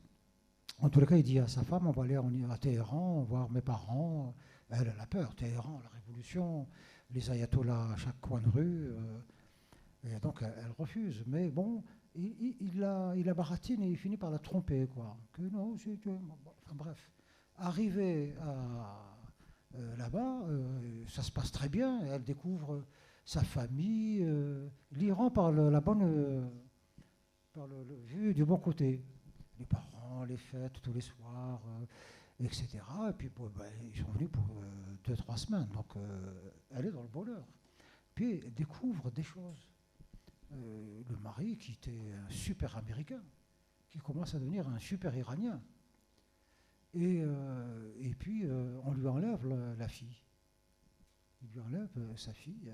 S1: En tous les cas, il dit à sa femme, on va aller à Téhéran, voir mes parents. Elle a peur, Téhéran, la révolution, les ayatollahs à chaque coin de rue. Et donc, elle refuse. Mais bon, il la baratine et il finit par la tromper, quoi. Que non, enfin bref. Arrivé là-bas, ça se passe très bien. Elle découvre sa famille, l'Iran par la bonne, par le vu du bon côté. Les parents, les fêtes tous les soirs, etc. Et puis ils sont venus pour 2-3 semaines. Donc elle est dans le bonheur. Puis elle découvre des choses. Le mari, qui était un super américain, qui commence à devenir un super iranien. Et puis, on lui enlève la fille. Il lui enlève sa fille.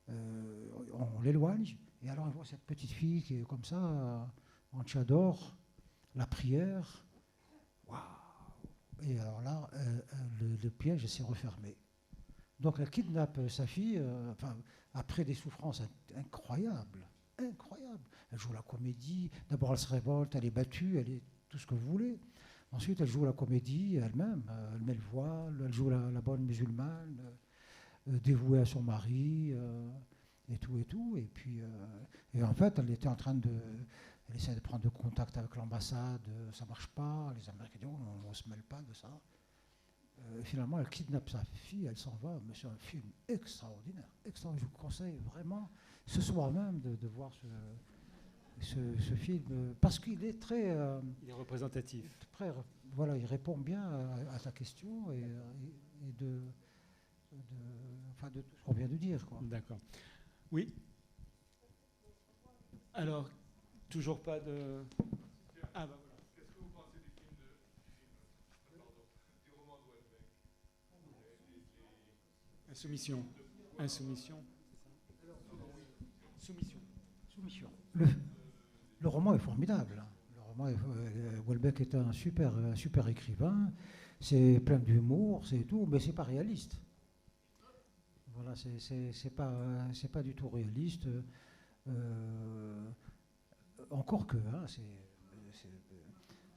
S1: On l'éloigne. Et alors, on voit cette petite fille qui est comme ça, en tchador, la prière. Waouh! Et alors là, le piège s'est refermé. Donc, elle kidnappe sa fille, après des souffrances incroyables. Incroyables. Elle joue la comédie. D'abord, elle se révolte, elle est battue, elle est tout ce que vous voulez. Ensuite, elle joue la comédie elle-même, elle met le voile, elle joue la bonne musulmane, dévouée à son mari, et tout, et tout. Et puis, et en fait, elle était en train elle essaie de prendre contact avec l'ambassade, ça ne marche pas, les Américains disent, on ne se mêle pas de ça. Finalement, elle kidnappe sa fille, elle s'en va, mais c'est un film extraordinaire, extraordinaire. Je vous conseille vraiment, ce soir même, de voir ce film, parce qu'il est très...
S2: il est représentatif.
S1: Voilà, il répond bien à ta question et de tout ce qu'on vient de dire.
S2: D'accord. Oui. Alors, toujours pas de... Ah, bah voilà. Qu'est-ce que vous pensez du film Insoumission. Insoumission. Soumission.
S1: Soumission. Le roman est formidable. Houellebecq est un super écrivain. C'est plein d'humour, c'est tout, mais c'est pas réaliste. Voilà, c'est pas du tout réaliste. Encore que, hein,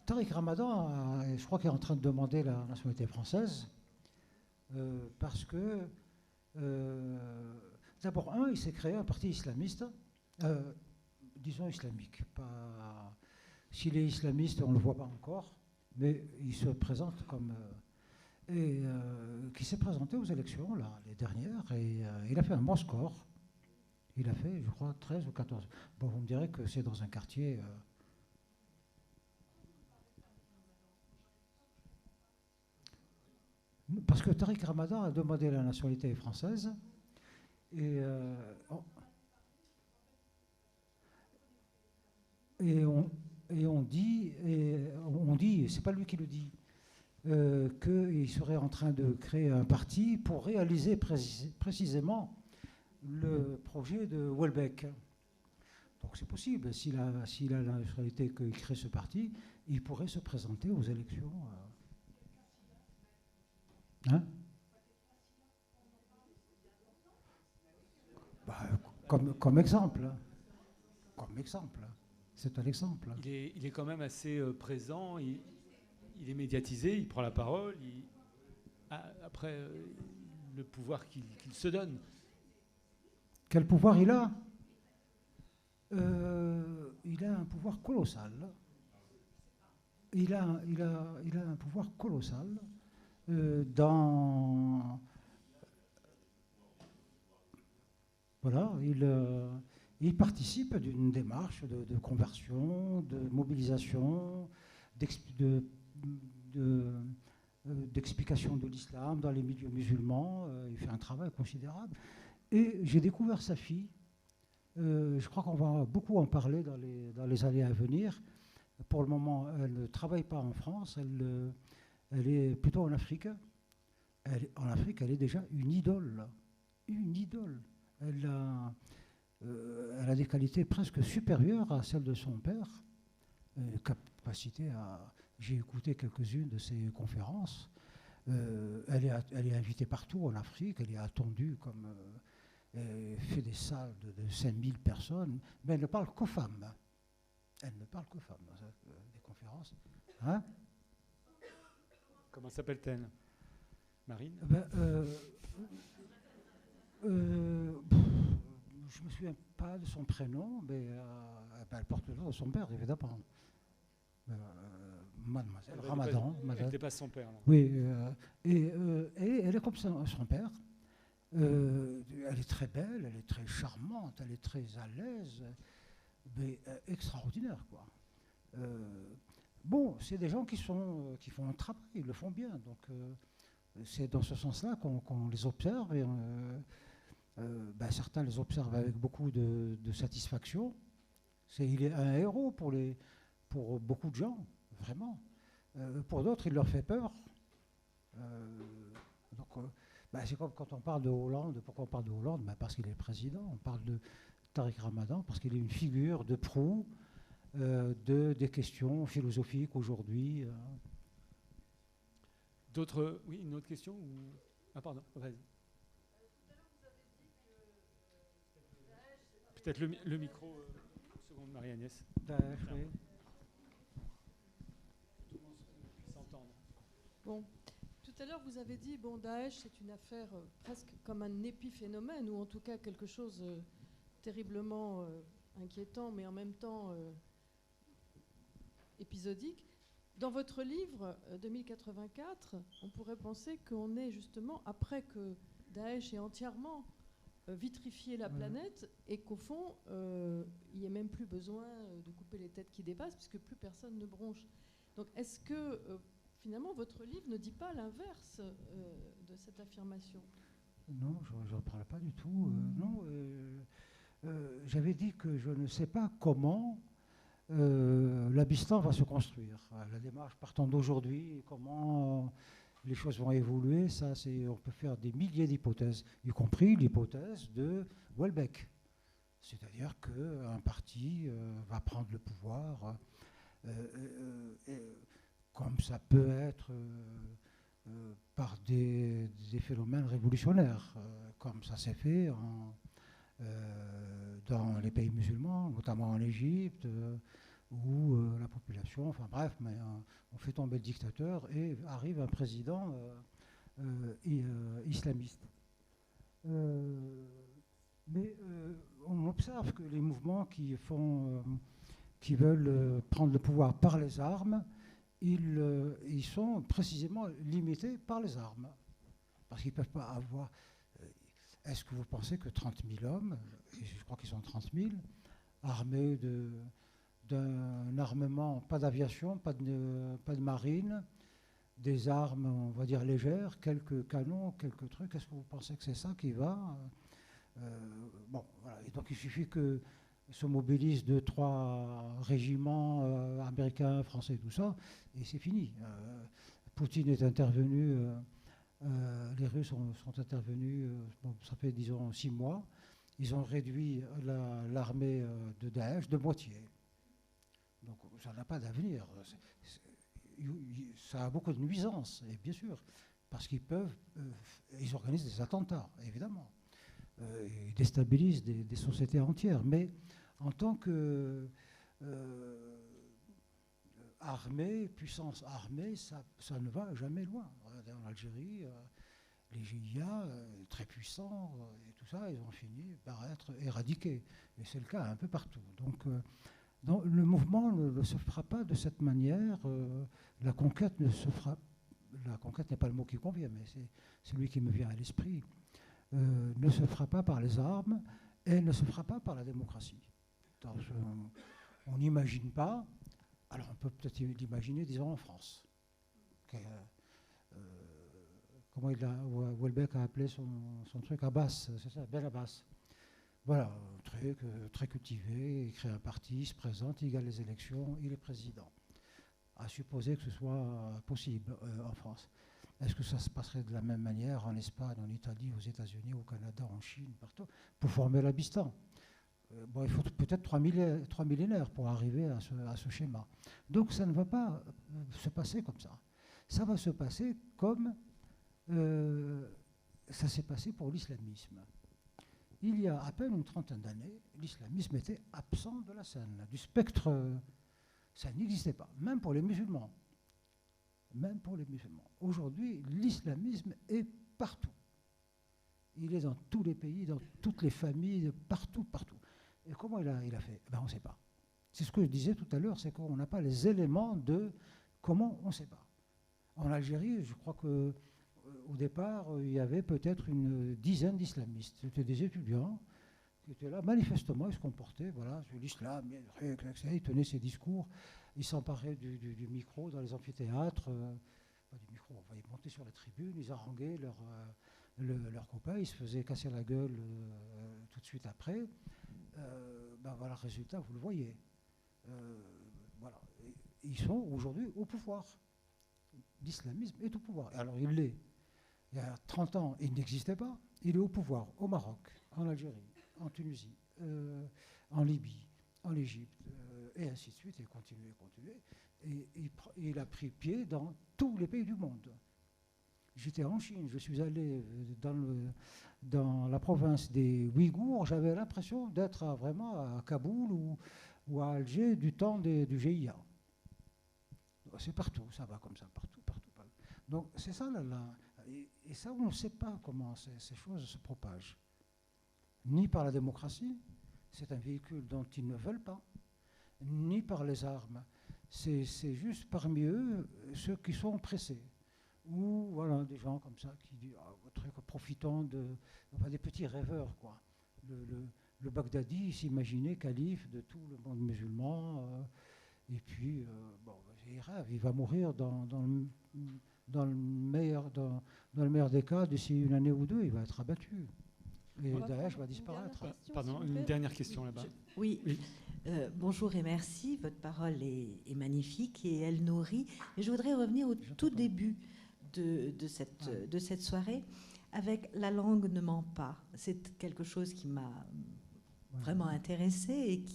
S1: Tariq Ramadan, je crois qu'il est en train de demander la nationalité française parce que, d'abord, il s'est créé un parti islamiste, disons islamique. S'il est islamiste, on ne le voit pas encore, mais il se présente comme... qui s'est présenté aux élections, là, les dernières, et il a fait un bon score. Il a fait, je crois, 13 ou 14. Bon, vous me direz que c'est dans un quartier... parce que Tariq Ramadan a demandé la nationalité française, et on dit, c'est pas lui qui le dit, qu'il serait en train de créer un parti pour réaliser précisément le projet de Houellebecq. Donc c'est possible, s'il a la nationalité qu'il crée ce parti, il pourrait se présenter aux élections. Hein? Comme exemple. Comme exemple. C'est un exemple.
S2: Il est quand même assez présent, il est médiatisé, il prend la parole, après le pouvoir qu'il se donne.
S1: Quel pouvoir il a? Il a un pouvoir colossal. Il a un pouvoir colossal voilà, il participe d'une démarche de conversion, de mobilisation, d'explication de l'islam dans les milieux musulmans. Il fait un travail considérable. Et j'ai découvert sa fille. Je crois qu'on va beaucoup en parler dans les années à venir. Pour le moment, elle ne travaille pas en France, elle est plutôt en Afrique. En Afrique, elle est déjà une idole. Une idole. Elle a des qualités presque supérieures à celles de son père. Capacité à... J'ai écouté quelques-unes de ses conférences. Elle est invitée partout en Afrique, elle est attendue comme... elle fait des salles de 5000 personnes, mais elle ne parle qu'aux femmes. Elle ne parle qu'aux femmes dans des conférences. Hein?
S2: Comment s'appelle-t-elle? Marine?
S1: Je ne me souviens pas de son prénom, mais elle porte le nom de son père, évidemment. Mademoiselle Ramadan.
S2: Elle dépasse son père. Là.
S1: Oui, et elle est comme son père. Elle est très belle, elle est très charmante, elle est très à l'aise, mais extraordinaire, quoi. Bon, c'est des gens qui font un travail, ils le font bien, donc c'est dans ce sens-là qu'on les observe, et certains les observent avec beaucoup de satisfaction. Il est un héros pour beaucoup de gens, vraiment. Pour d'autres, il leur fait peur. C'est comme quand on parle de Hollande. Pourquoi on parle de Hollande? Parce qu'il est président. On parle de Tariq Ramadan parce qu'il est une figure de proue des questions philosophiques aujourd'hui.
S2: D'autres? Oui, une autre question Ah, pardon, vas-y. Peut-être le micro, une seconde, Marie-Agnès.
S1: Daesh, oui.
S2: Tout le monde puisse s'entendre.
S3: Bon. Tout à l'heure, vous avez dit, Daesh, c'est une affaire presque comme un épiphénomène, ou en tout cas quelque chose terriblement inquiétant, mais en même temps épisodique. Dans votre livre 2084, on pourrait penser qu'on est justement après que Daesh ait entièrement vitrifié la planète et qu'au fond, il n'y ait même plus besoin de couper les têtes qui dépassent, puisque plus personne ne bronche. Donc est-ce que... finalement, votre livre ne dit pas l'inverse de cette affirmation.
S1: Non, je n'en parle pas du tout. Non, j'avais dit que je ne sais pas comment l'Abystan va se construire. La démarche partant d'aujourd'hui, comment les choses vont évoluer. Ça, on peut faire des milliers d'hypothèses, y compris l'hypothèse de Houellebecq. C'est-à-dire qu'un parti va prendre le pouvoir, comme ça peut être par des phénomènes révolutionnaires, comme ça s'est fait dans les pays musulmans, notamment en Égypte, où la population, enfin bref, mais on fait tomber le dictateur et arrive un président islamiste. Mais on observe que les mouvements qui veulent prendre le pouvoir par les armes, ils sont précisément limités par les armes. Parce qu'ils ne peuvent pas avoir... Est-ce que vous pensez que 30 000 hommes, et je crois qu'ils sont 30 000, armés d'un armement, pas d'aviation, pas de marine, des armes, on va dire, légères, quelques canons, quelques trucs, est-ce que vous pensez que c'est ça qui va bon, voilà. Et donc il suffit que se mobilisent 2-3 régiments américains, français, tout ça, et c'est fini. Poutine est intervenu, les Russes sont intervenus, bon, ça fait disons 6 mois, ils ont réduit l'armée de Daesh de moitié. Donc ça n'a pas d'avenir. Ça a beaucoup de nuisances, et bien sûr, parce ils organisent des attentats, évidemment. Ils déstabilisent des sociétés entières. Mais en tant que puissance armée, ça ne va jamais loin. En Algérie, les GIA, très puissants, et tout ça, ils ont fini par être éradiqués. Et c'est le cas un peu partout. Donc le mouvement ne se fera pas de cette manière. La conquête n'est pas le mot qui convient, mais c'est celui qui me vient à l'esprit. Ne se fera pas par les armes et ne se fera pas par la démocratie. On n'imagine pas, alors on peut peut-être l'imaginer, disons, en France. Comment Houellebecq a appelé son truc, Abbas, c'est ça, Ben Abbas. Voilà, très cultivé, il crée un parti, il se présente, il gagne les élections, il est président. À supposer que ce soit possible en France. Est-ce que ça se passerait de la même manière en Espagne, en Italie, aux États-Unis, au Canada, en Chine, partout, pour former l'Abistan? Bon, il faut peut-être 3 millénaires pour arriver à ce schéma. Donc ça ne va pas se passer comme ça. Ça va se passer comme ça s'est passé pour l'islamisme. Il y a à peine une trentaine d'années, l'islamisme était absent de la scène, du spectre. Ça n'existait pas, même pour les musulmans. Même pour les musulmans. Aujourd'hui, l'islamisme est partout. Il est dans tous les pays, dans toutes les familles, partout. Et comment il a fait? Ben, on ne sait pas. C'est ce que je disais tout à l'heure, c'est qu'on n'a pas les éléments de comment on ne sait pas. En Algérie, je crois qu'au départ, il y avait peut-être une dizaine d'islamistes. C'était des étudiants qui étaient là, manifestement, ils se comportaient, voilà, sur l'islam, ils tenaient ces discours, ils s'emparaient du micro dans les amphithéâtres, pas du micro, ils montaient sur la tribune, ils haranguaient leurs copains, ils se faisaient casser la gueule tout de suite après. Ben voilà, le résultat, vous le voyez. Voilà. Ils sont aujourd'hui au pouvoir. L'islamisme est au pouvoir. Alors il l'est. Il y a 30 ans, il n'existait pas. Il est au pouvoir au Maroc, en Algérie, en Tunisie, en Libye, en Égypte, et ainsi de suite, et continuer. Et il a pris pied dans tous les pays du monde. J'étais en Chine, je suis allé dans la province des Ouïghours, j'avais l'impression d'être vraiment à Kaboul ou à Alger du temps du GIA. C'est partout, ça va comme ça, partout. Donc c'est ça, et ça, on ne sait pas comment ces choses se propagent. Ni par la démocratie, c'est un véhicule dont ils ne veulent pas, ni par les armes. C'est juste parmi eux ceux qui sont pressés. Ou voilà, des gens comme ça qui disent profitons des petits rêveurs, quoi. Le Baghdadi s'imaginait calife de tout le monde musulman, et puis il rêve, il va mourir dans le meilleur des cas, d'ici une année ou deux, il va être abattu. Et Daesh va disparaître.
S2: Pardon, une dernière question là-bas.
S4: Oui. Bonjour et merci. Votre parole est magnifique et elle nourrit. Mais je voudrais revenir au tout début de cette soirée avec La langue ne ment pas. C'est quelque chose qui m'a vraiment intéressée et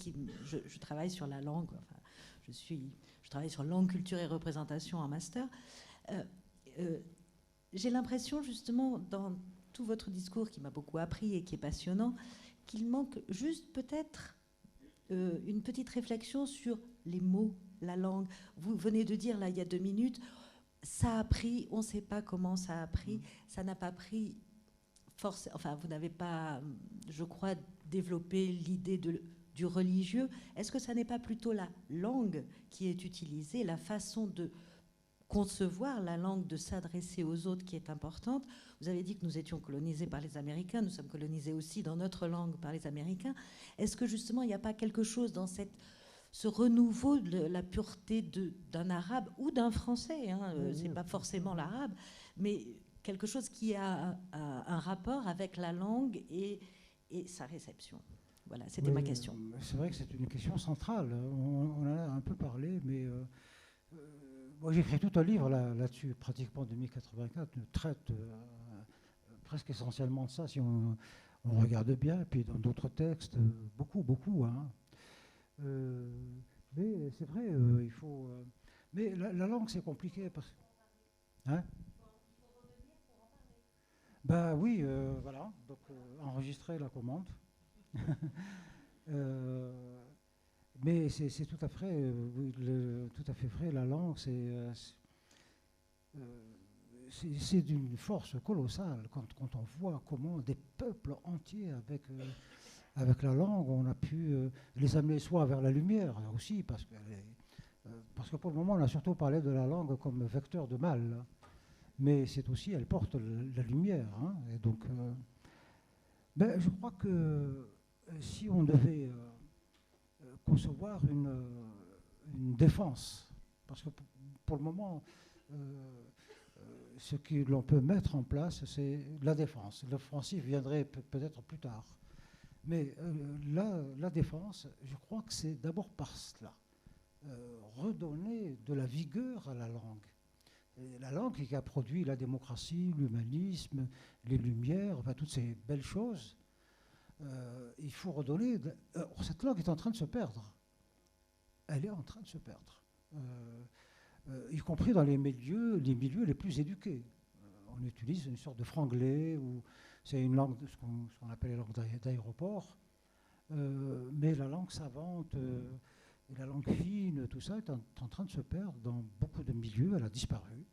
S4: je travaille sur la langue. Enfin, je travaille sur langue, culture et représentation en master. J'ai l'impression justement dans tout votre discours qui m'a beaucoup appris et qui est passionnant, qu'il manque juste peut-être une petite réflexion sur les mots, la langue. Vous venez de dire là il y a 2 minutes, ça a pris, on ne sait pas comment ça a pris, ça n'a pas pris force. Enfin, vous n'avez pas, je crois, développé l'idée du religieux. Est-ce que ça n'est pas plutôt la langue qui est utilisée, la façon de concevoir la langue, de s'adresser aux autres qui est importante? Vous avez dit que nous étions colonisés par les Américains, nous sommes colonisés aussi dans notre langue par les Américains. Est-ce que justement il n'y a pas quelque chose dans ce renouveau de la pureté d'un arabe ou d'un français, hein, c'est pas forcément l'arabe, mais quelque chose qui a un rapport avec la langue et sa réception? Voilà, c'était ma question.
S1: C'est vrai que c'est une question centrale. On en a un peu parlé, mais moi j'ai écrit tout un livre là-dessus, pratiquement en 2084, traite presque essentiellement de ça, si on regarde bien, et puis dans d'autres textes, beaucoup. Hein. Mais c'est vrai, il faut... mais la langue, c'est compliqué, parce que... Hein? Ben oui, voilà, donc enregistrer la commande. Mais c'est tout à fait vrai, la langue, c'est d'une force colossale quand on voit comment des peuples entiers avec la langue, on a pu les amener soit vers la lumière aussi, parce que pour le moment on a surtout parlé de la langue comme vecteur de mal, mais c'est aussi, elle porte la lumière, hein, et donc je crois que si on devait concevoir une défense, parce que pour le moment ce que l'on peut mettre en place, c'est la défense. L'offensive viendrait peut-être plus tard. Mais la défense, je crois que c'est d'abord par cela. Redonner de la vigueur à la langue. Et la langue qui a produit la démocratie, l'humanisme, les Lumières, enfin toutes ces belles choses. Il faut redonner... cette langue est en train de se perdre. Elle est en train de se perdre. Y compris dans les milieux les plus éduqués. On utilise une sorte de franglais, ou c'est une langue, ce qu'on appelle les langues d'aéroport, mais la langue savante et la langue fine, tout ça est en train de se perdre dans beaucoup de milieux, elle a disparu.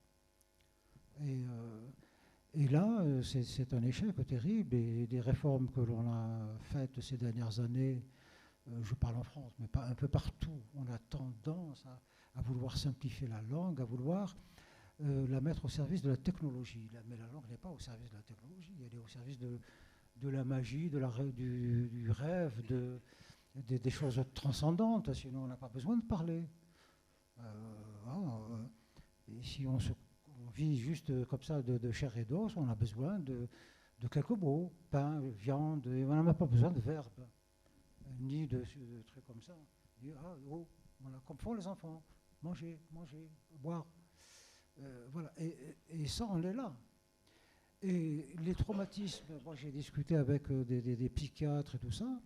S1: Et là, c'est un échec terrible, et des réformes que l'on a faites ces dernières années, je parle en France, mais pas un peu partout, on a tendance à vouloir simplifier la langue, à vouloir la mettre au service de la technologie. Mais la langue n'est pas au service de la technologie, elle est au service de la magie, du rêve, des choses transcendantes, sinon on n'a pas besoin de parler. Et si on vit juste comme ça de chair et d'os, on a besoin de quelques mots, pain, viande, et on n'a pas besoin de verbes, ni de trucs comme ça. Voilà, comme font les enfants. Manger, boire. Voilà. Et ça, on est là. Et les traumatismes, moi j'ai discuté avec des psychiatres et tout ça,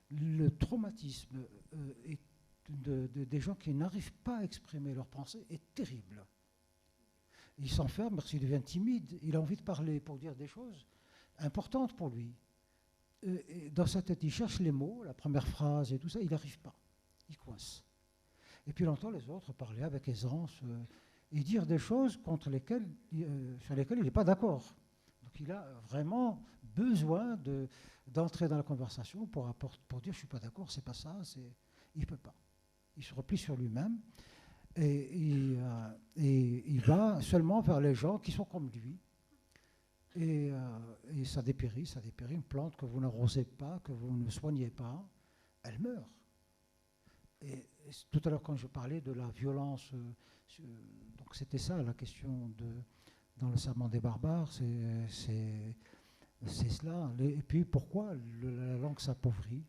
S1: le traumatisme des gens qui n'arrivent pas à exprimer leurs pensées est terrible. Il s'enferme parce qu'il devient timide, il a envie de parler pour dire des choses importantes pour lui. Et dans sa tête, il cherche les mots, la première phrase et tout ça, il n'arrive pas, il coince. Et puis il entend les autres parler avec aisance et dire des choses sur lesquelles il n'est pas d'accord. Donc il a vraiment besoin d'entrer dans la conversation pour dire je ne suis pas d'accord, c'est pas ça, il ne peut pas. Il se replie sur lui-même et il va seulement vers les gens qui sont comme lui. Et ça dépérit, une plante que vous n'arrosez pas, que vous ne soignez pas, elle meurt. Et tout à l'heure, quand je parlais de la violence, donc c'était ça la question dans le serment des barbares, c'est cela. Et puis pourquoi la langue s'appauvrit?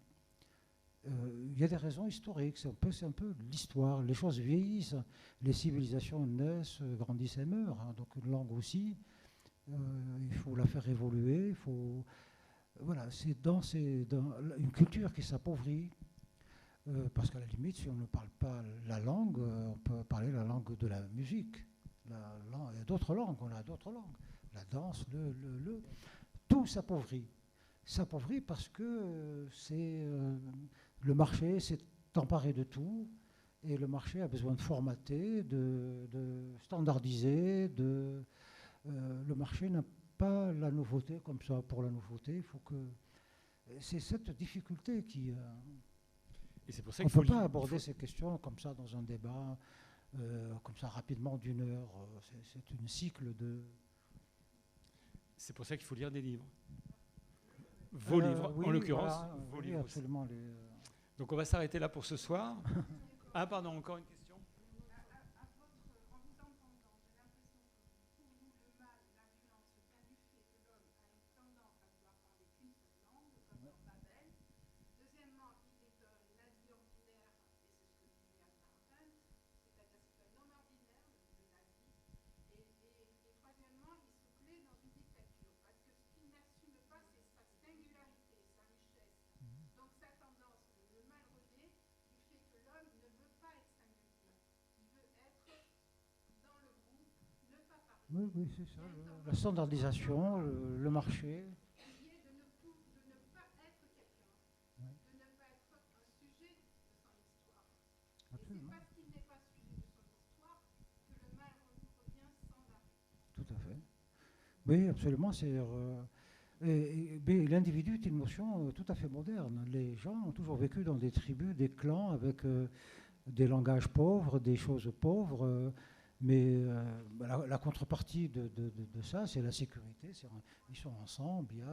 S1: Il y a des raisons historiques, c'est un peu l'histoire. Les choses vieillissent, les civilisations naissent, grandissent et meurent. Hein, donc une langue aussi, il faut la faire évoluer. Voilà, c'est dans une culture qui s'appauvrit. Parce qu'à la limite, si on ne parle pas la langue, on peut parler la langue de la musique. Il y a d'autres langues, on a d'autres langues. La danse, tout s'appauvrit. S'appauvrit parce que le marché s'est emparé de tout et le marché a besoin de formater, de standardiser. Le marché n'a pas la nouveauté comme ça pour la nouveauté. Il faut que c'est cette difficulté qui.
S2: Et c'est pour ça
S1: on ne
S2: qu'il
S1: peut pas aborder ces questions comme ça dans un débat, comme ça rapidement d'une heure. C'est un cycle de.
S2: C'est pour ça qu'il faut lire des livres. Vos livres,
S1: oui,
S2: en l'occurrence.
S1: Voilà,
S2: vos
S1: oui,
S2: livres
S1: absolument.
S2: Donc on va s'arrêter là pour ce soir. Ah pardon, encore une question.
S1: Oui, oui, c'est ça. La standardisation, le marché. Absolument. Tout à fait. Oui, absolument. L'individu est une notion tout à fait moderne. Les gens ont toujours vécu dans des tribus, des clans, avec des langages pauvres, des choses pauvres. Mais la contrepartie de ça, c'est la sécurité. Ils sont ensemble,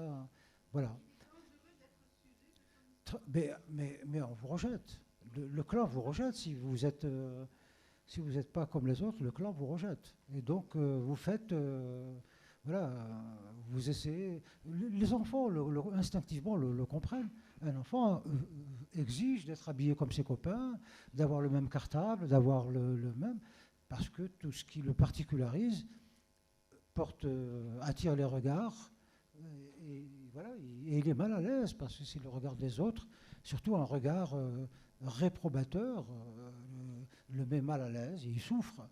S1: voilà. Mais on vous rejette. Le clan vous rejette si vous êtes pas comme les autres. Le clan vous rejette. Et donc vous faites, vous essayez. Les enfants instinctivement le comprennent. Un enfant exige d'être habillé comme ses copains, d'avoir le même cartable, d'avoir le même. Parce que tout ce qui le particularise attire les regards et il est mal à l'aise parce que c'est le regard des autres, surtout un regard réprobateur, le met mal à l'aise et il souffre.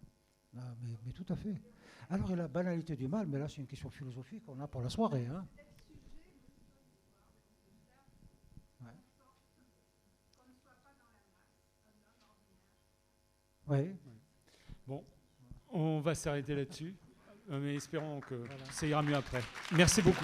S1: Mais tout à fait. Alors, il y a la banalité du mal, mais là c'est une question philosophique qu'on a pour la soirée. Hein. Ouais. Oui.
S2: Bon, on va s'arrêter là-dessus, mais espérons que ça ira mieux après. Merci beaucoup.